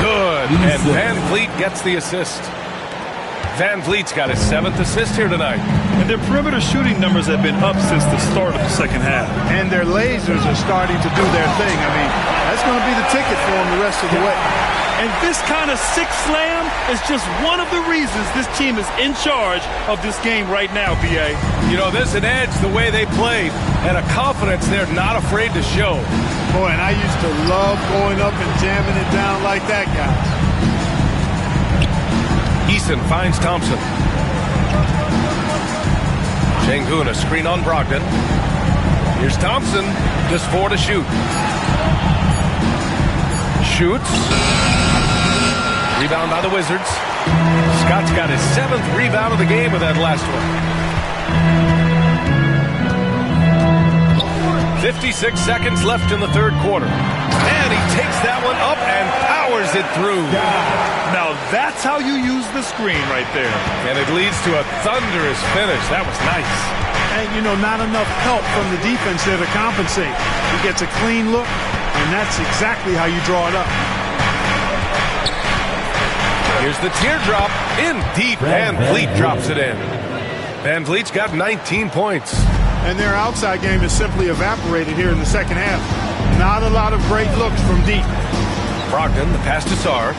Good. And Van Vliet gets the assist. Van Vliet's got his 7th assist here tonight. And their perimeter shooting numbers have been up since the start of the second half. And their lasers are starting to do their thing. I mean, that's going to be the ticket for them the rest of the way. And this kind of six slam is just one of the reasons this team is in charge of this game right now, BA. You know, there's an edge the way they played and a confidence they're not afraid to show. Boy, and I used to love going up and jamming it down like that, guys. Eason finds Thompson. Şengün, a screen on Brogdon. Here's Thompson, just 4 to shoot. Shoots. Rebound by the Wizards. Scott's got his 7th rebound of the game with that last one. 56 seconds left in the third quarter. And he takes that one up and powers it through. Now that's how you use the screen right there. And it leads to a thunderous finish. That was nice. And, you know, not enough help from the defense there to compensate. He gets a clean look, and that's exactly how you draw it up. Here's the teardrop in deep. Van Vliet drops it in. Van Vliet's got 19 points. And their outside game is simply evaporated here in the second half. Not a lot of great looks from deep. Brogdon, the pass to Sarr.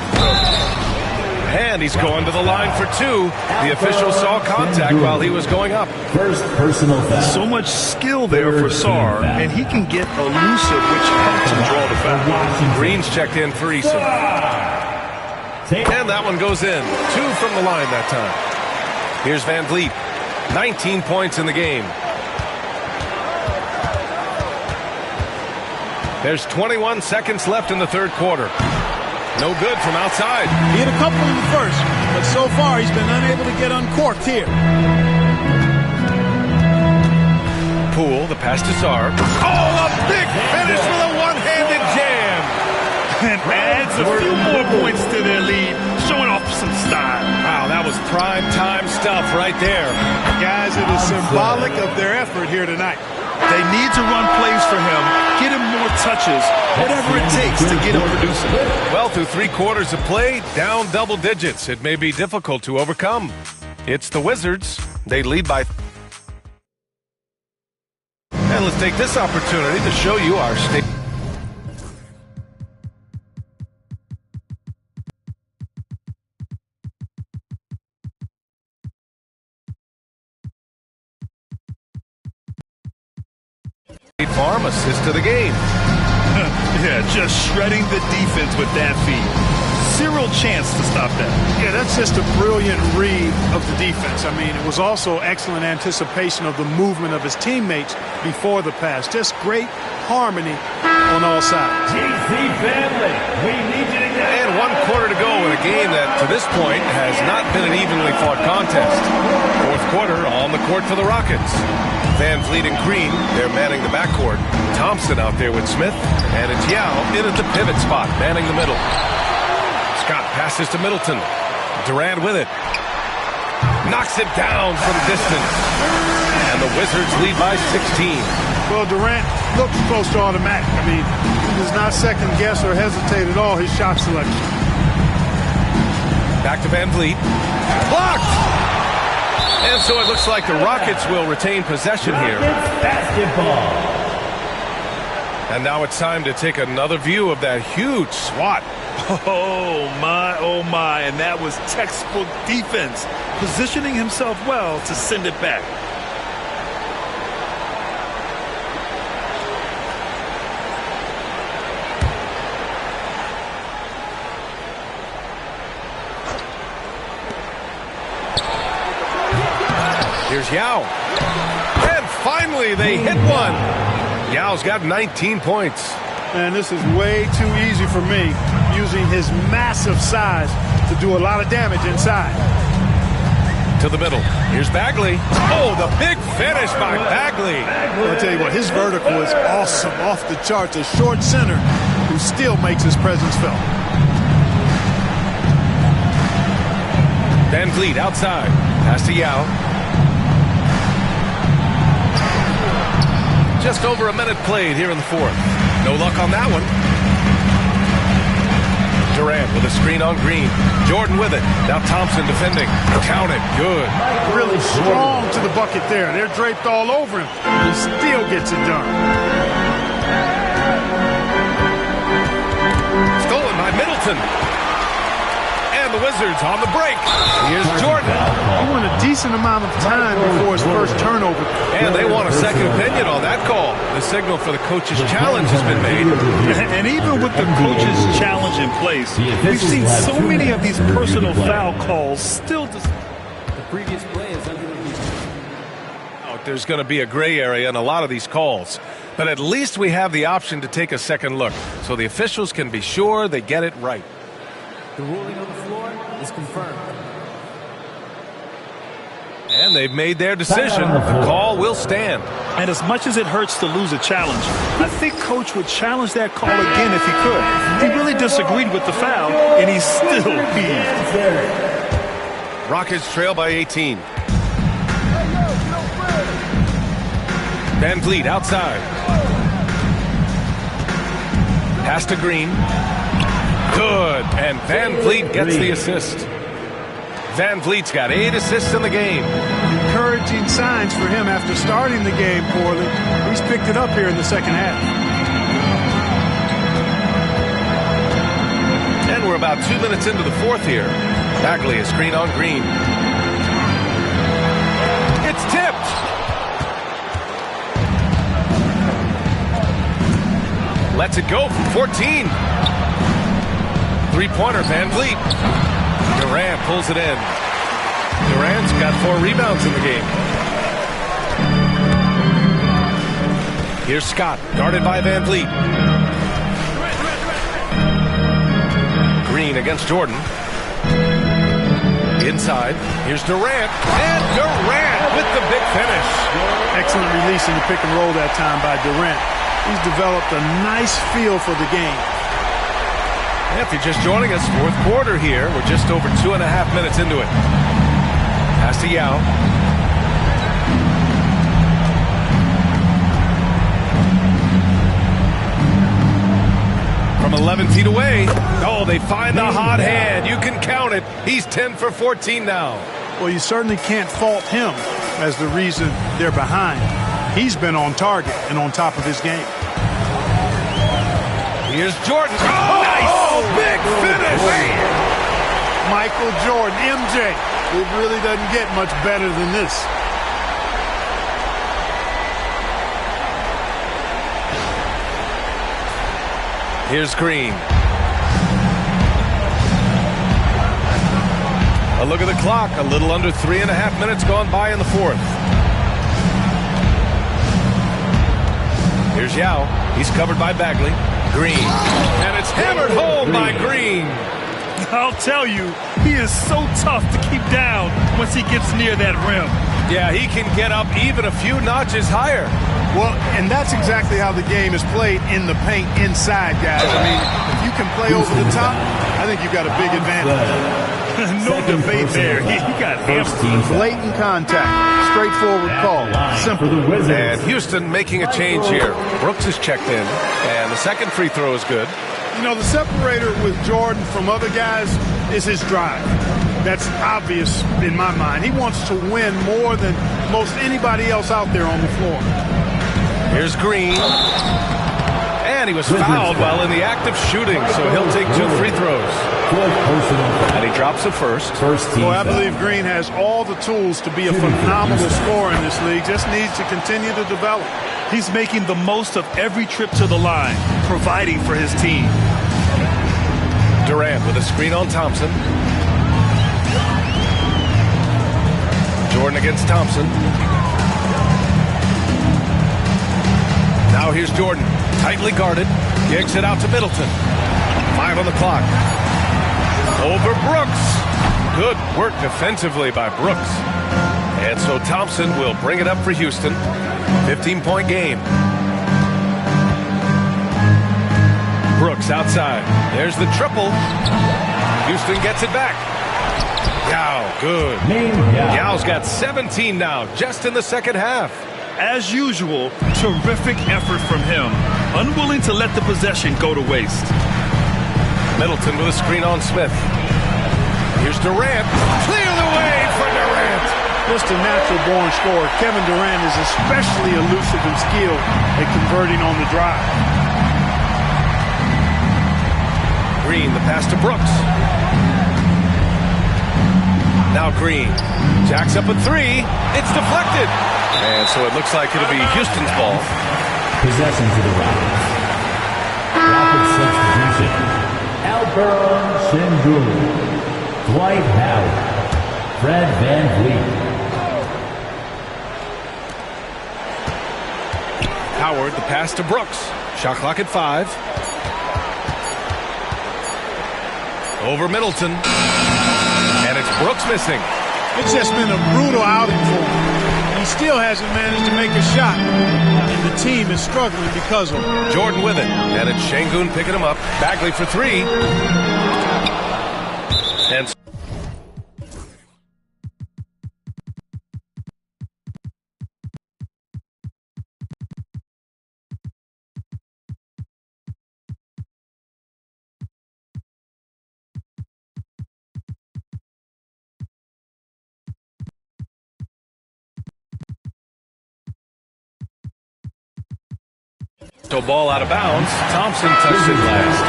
And he's going to the line for 2. The official saw contact while he was going up. First personal foul. So much skill there for Sarr, and he can get elusive, which helps him draw the foul. Green's checked in for Eason. And that one goes in. 2 from the line that time. Here's Van Vliet. 19 points in the game. There's 21 seconds left in the third quarter. No good from outside. He hit a couple in the first, but so far he's been unable to get uncorked here. Poole, the pass to Sarr. Oh, a big finish with a one-handed jam. And adds a few more points to their lead, showing off some style. Wow, that was prime time stuff right there. Guys, it is symbolic of their effort here tonight. They need to run plays for him, get him more touches, whatever it takes to get him producing. Well, through 3 quarters of play, down double digits. It may be difficult to overcome. It's the Wizards. They lead by... And let's take this opportunity to show you our state. farm assist to the game. Yeah, just shredding the defense with that feed. Zero chance to stop that. Yeah, that's just a brilliant read of the defense. I mean, it was also excellent anticipation of the movement of his teammates before the pass. Just great harmony on all sides. GC family, we need you to get. And 1 quarter to go in a game that, to this point, has not been an evenly fought contest. Fourth quarter on the court for the Rockets. Van Vliet and Green, they're manning the backcourt. Thompson out there with Smith, and it's Yao in at the pivot spot, manning the middle. Scott passes to Middleton. Durant with it. Knocks it down from distance. And the Wizards lead by 16. Well, Durant looks close to automatic. I mean, he does not second guess or hesitate at all his shot selection. Back to Van Vliet. Blocked! And so it looks like the Rockets will retain possession here. Rockets basketball. And now it's time to take another view of that huge swat. Oh, my. And that was textbook defense. Positioning himself well to send it back. Here's Yao. And finally, they hit one. Yao's got 19 points. And this is way too easy for me, using his massive size to do a lot of damage inside. To the middle. Here's Bagley. Oh, the big finish by Bagley. I'll tell you what, his vertical is awesome, off the charts. A short center who still makes his presence felt. Van Vliet outside. Pass to Yao. Just over a minute played here in the fourth. No luck on that one. Durant with a screen on Green. Jordan with it. Now Thompson defending. Count it. Good. Really strong to the bucket there. They're draped all over him. He still gets it done. Stolen by Middleton. And the Wizards on the break. Here's Jordan. He went a decent amount of time before his first turnover. And they want a second opinion on that call. The signal for the coach's challenge has been made. And even with the coach's challenge in place, we've seen so many of these personal foul calls still. The previous play is under review. There's going to be a gray area in a lot of these calls. But at least we have the option to take a second look, so the officials can be sure they get it right. The ruling on the floor is confirmed. And they've made their decision. The call will stand. And as much as it hurts to lose a challenge, I think Coach would challenge that call again if he could. He really disagreed with the foul, and he's still peeved. Rockets trail by 18. Van Vliet outside. Pass to Green. Good. And Van Vliet gets the assist. Van Vliet's got 8 assists in the game. Encouraging signs for him after starting the game poorly. He's picked it up here in the second half. And we're about 2 minutes into the fourth here. Bagley is screen on Green. It's tipped. Lets it go from 14. Three-pointer, Van Vliet. Durant pulls it in. Durant's got 4 rebounds in the game. Here's Scott, guarded by Van Vliet. Green against Jordan. Inside, here's Durant. And Durant with the big finish. Excellent release in the pick and roll that time by Durant. He's developed a nice feel for the game. And if you're just joining us, fourth quarter here. We're just over 2.5 minutes into it. Pass to Yao. From 11 feet away. Oh, they find the hot hand. You can count it. He's 10 for 14 now. Well, you certainly can't fault him as the reason they're behind. He's been on target and on top of his game. Here's Jordan. Oh, nice! Oh, big finish! Michael Jordan, MJ. It really doesn't get much better than this. Here's Green. A look at the clock. A little under 3.5 minutes gone by in the fourth. Here's Yao. He's covered by Bagley. Green. And it's hammered home by Green. I'll tell you, he is so tough to keep down once he gets near that rim. Yeah, he can get up even a few notches higher. Well, and that's exactly how the game is played in the paint inside, guys. I mean, if you can play over the top, I think you've got a big advantage. No debate there. He got hammered. Blatant contact. Straightforward call. Simple. And Houston making a change here. Brooks is checked in, and the second free throw is good. You know, the separator with Jordan from other guys is his drive. That's obvious in my mind. He wants to win more than most anybody else out there on the floor. Here's Green. And he was fouled while in the act of shooting, so he'll take 2 free throws. And he drops the first. Well, I believe Green has all the tools to be a phenomenal scorer in this league. Just needs to continue to develop. He's making the most of every trip to the line, providing for his team. Durant with a screen on Thompson. Jordan against Thompson. Now here's Jordan, tightly guarded. Kicks it out to Middleton. 5 on the clock. Over Brooks. Good work defensively by Brooks. And so Thompson will bring it up for Houston. 15-point game. Brooks outside. There's the triple. Houston gets it back. Yao, good. Yao's got 17 now, just in the second half. As usual, terrific effort from him. Unwilling to let the possession go to waste. Middleton with a screen on Smith. Here's Durant. Clear the way for Durant. Just a natural-born scorer. Kevin Durant is especially elusive and skilled at converting on the drive. Green, the pass to Brooks. Now Green. Jacks up a 3. It's deflected. And so it looks like it'll be Houston's ball. Possession to the Rockets. Rockets substitution. Alperen Sengun. Dwight Howard. Fred VanVleet. Howard, the pass to Brooks. Shot clock at 5. Over Middleton. And it's Brooks missing. It's just been a brutal outing for him. He still hasn't managed to make a shot. And the team is struggling because of it. Jordan with it. And it's Sengun picking him up. Bagley for 3. And so ball out of bounds. Thompson touched it last.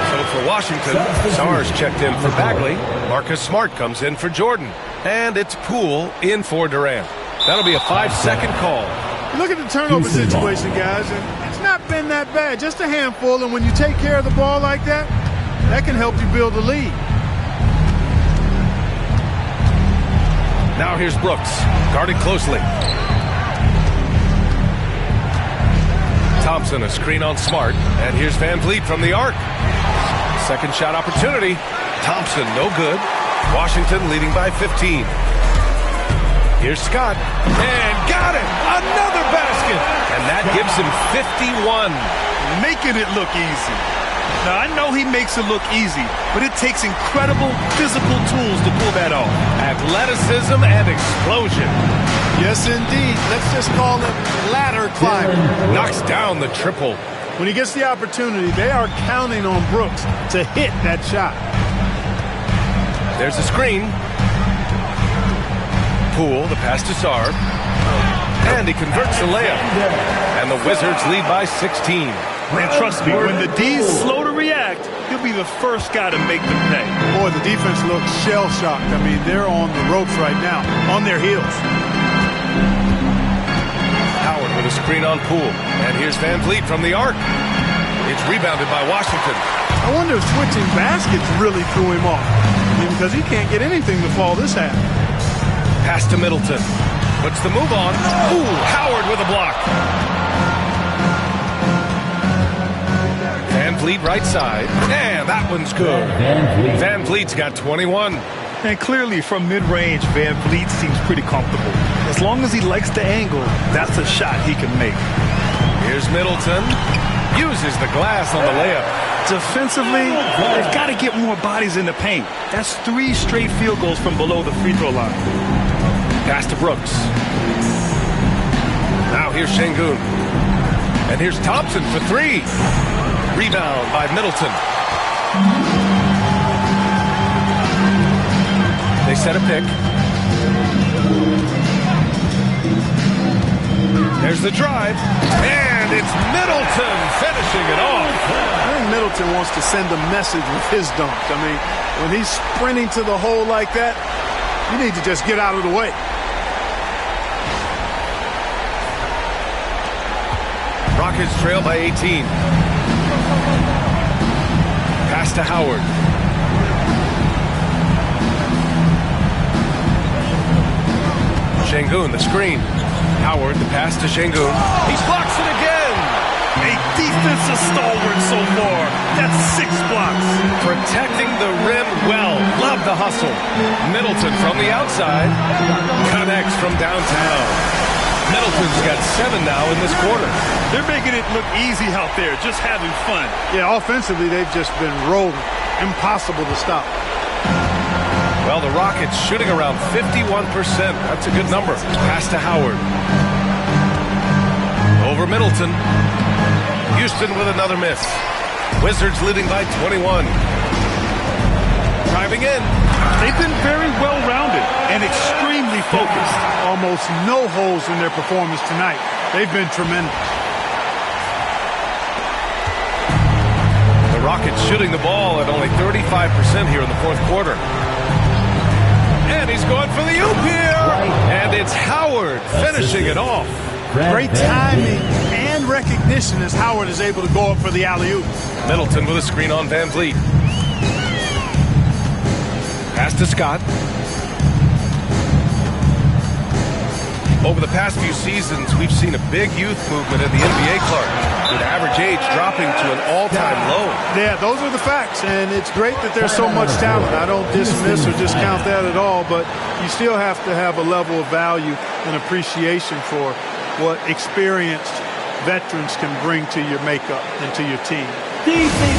So for Washington, Sars checked in for Bagley. Marcus Smart comes in for Jordan. And it's Poole in for Durant. That'll be a 5-second call. Look at the turnover situation, guys. And it's not been that bad. Just a handful. And when you take care of the ball like that, that can help you build a lead. Now here's Brooks. Guarded closely. Thompson, a screen on Smart. And here's VanVleet from the arc. Second shot opportunity. Thompson, no good. Washington leading by 15. Here's Scott. And got it! Another basket! And that gives him 51. Making it look easy. Now, I know he makes it look easy, but it takes incredible physical tools to pull that off. Athleticism and explosion. Yes, indeed. Let's just call it ladder climbing. Knocks down the triple. When he gets the opportunity, they are counting on Brooks to hit that shot. There's a screen. Poole, the pass to Sarr. And he converts the layup. And the Wizards lead by 16. Man, trust me, when the D's slow to react, he'll be the first guy to make them pay. Boy, the defense looks shell-shocked. I mean, they're on the ropes right now, on their heels. Howard with a screen on Poole. And here's VanVleet from the arc. It's rebounded by Washington. I wonder if switching baskets really threw him off. Because he can't get anything to fall this half. Pass to Middleton. Puts the move on. Ooh, Howard with a block. Van Vliet right side. And that one's good. Van Vliet's got 21. And clearly from mid-range, Van Vliet seems pretty comfortable. As long as he likes the angle, that's a shot he can make. Here's Middleton. Uses the glass on the layup. Defensively, they've got to get more bodies in the paint. That's 3 straight field goals from below the free throw line. Pass to Brooks. Now here's Şengün. And here's Thompson for 3. Rebound by Middleton. They set a pick. There's the drive. And it's Middleton finishing it off. I think Middleton wants to send a message with his dunk. I mean, when he's sprinting to the hole like that, you need to just get out of the way. Rockets trail by 18. Pass to Howard. Şengün, the screen. Howard, the pass to Şengün. He blocks it again. A defensive stalwart so far. That's 6 blocks. Protecting the rim well. Love the hustle. Middleton from the outside. Connects from downtown. Middleton's got 7 now in this quarter. They're making it look easy out there, just having fun. Yeah, offensively, they've just been rolling. Impossible to stop. Well, the Rockets shooting around 51%. That's a good number. Pass to Howard. Over Middleton. Houston with another miss. Wizards leading by 21. Driving in. They've been very well-rounded and extremely focused. Almost no holes in their performance tonight. They've been tremendous. The Rockets shooting the ball at only 35% here in the fourth quarter. And he's going for the oop here. And it's Howard finishing it off. Great timing and recognition as Howard is able to go up for the alley-oop. Middleton with a screen on Van Vliet. Pass to Scott. Over the past few seasons, we've seen a big youth movement in the NBA, Clark, with average age dropping to an all-time low. Yeah, those are the facts, and it's great that there's so much talent. I don't dismiss or discount that at all, but you still have to have a level of value and appreciation for what experienced veterans can bring to your makeup and to your team.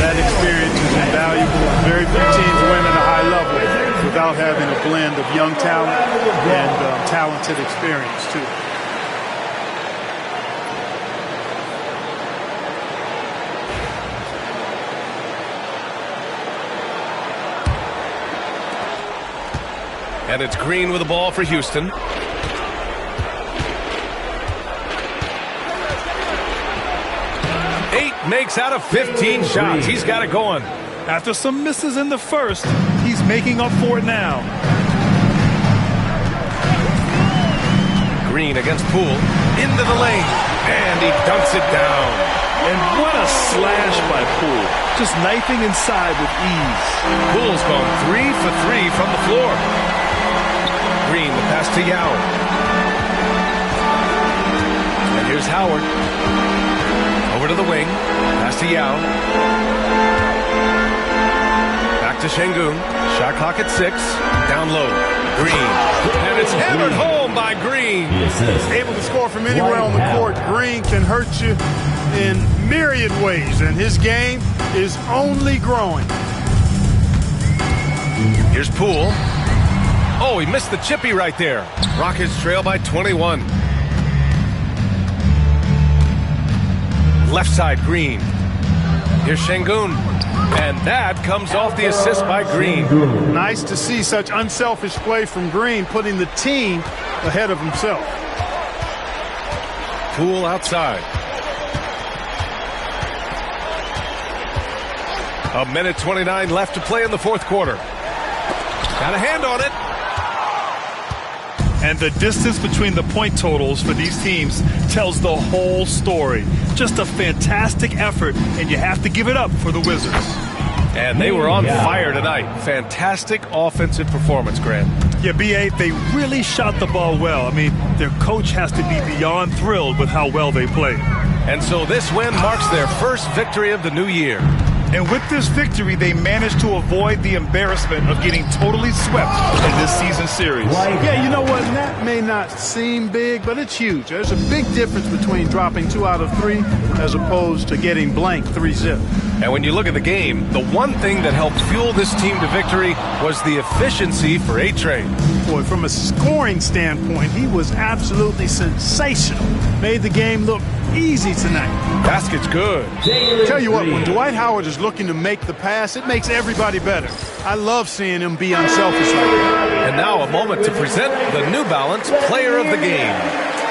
That experience is invaluable. Very few teams win at a high level without having a blend of young talent and talented experience, too. And it's Green with the ball for Houston. Makes out of 15 shots. He's got it going. After some misses in the first, he's making up for it now. Green against Poole. Into the lane. And he dunks it down. And what a slash by Poole. Just knifing inside with ease. Poole's gone 3 for 3 from the floor. Green, the pass to Yao. And here's Howard. Over to the wing. Pass to Yao. Back to Şengün. Shot clock at 6. Down low. Green. And it's hammered home by Green. Able to score from anywhere on the court. Green can hurt you in myriad ways, and his game is only growing. Here's Poole. Oh, he missed the chippy right there. Rockets trail by 21. Left side, Green. Here's Şengün. And that comes off the assist by Green. Nice to see such unselfish play from Green, putting the team ahead of himself. Poole outside. 1:29 left to play in the fourth quarter. Got a hand on it. And the distance between the point totals for these teams tells the whole story. Just a fantastic effort, and you have to give it up for the Wizards. And they were on fire tonight. Fantastic offensive performance, Grant. Yeah, B.A., they really shot the ball well. I mean, their coach has to be beyond thrilled with how well they played. And so this win marks their first victory of the new year. And with this victory, they managed to avoid the embarrassment of getting totally swept in this season series. Yeah, you know what? That may not seem big, but it's huge. There's a big difference between dropping 2 out of 3 as opposed to getting blank 3-zip. And when you look at the game, the one thing that helped fuel this team to victory was the efficiency for A-Train. Boy, from a scoring standpoint, he was absolutely sensational. Made the game look easy tonight. Basket's good. Tell you what, when Dwight Howard is looking to make the pass, it makes everybody better. I love seeing him be unselfish like that. And now a moment to present the New Balance Player of the Game.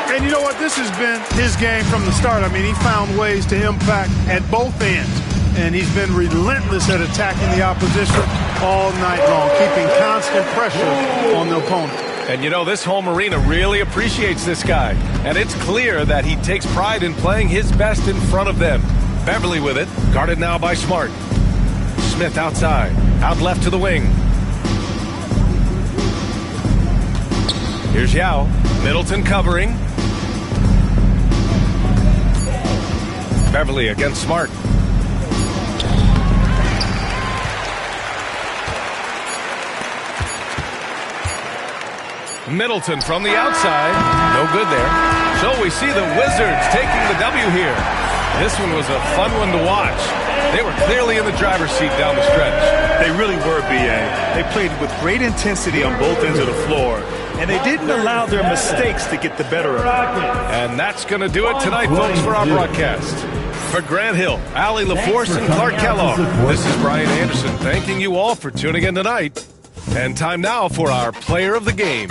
And you know what? This has been his game from the start. I mean, he found ways to impact at both ends. And he's been relentless at attacking the opposition all night long, keeping constant pressure on the opponent. And you know, this home arena really appreciates this guy. And it's clear that he takes pride in playing his best in front of them. Beverly with it, guarded now by Smart. Smith outside, out left to the wing. Here's Yao, Middleton covering. Beverly against Smart. Middleton from the outside. No good there. So we see the Wizards taking the W here. This one was a fun one to watch. They were clearly in the driver's seat down the stretch. They really were, B.A. They played with great intensity on both ends of the floor, and they didn't allow their mistakes to get the better of them. And that's going to do it tonight, folks, for our broadcast. For Grant Hill, Allie LaForce, and Clark Kellogg, this is Brian Anderson thanking you all for tuning in tonight. And time now for our Player of the Game.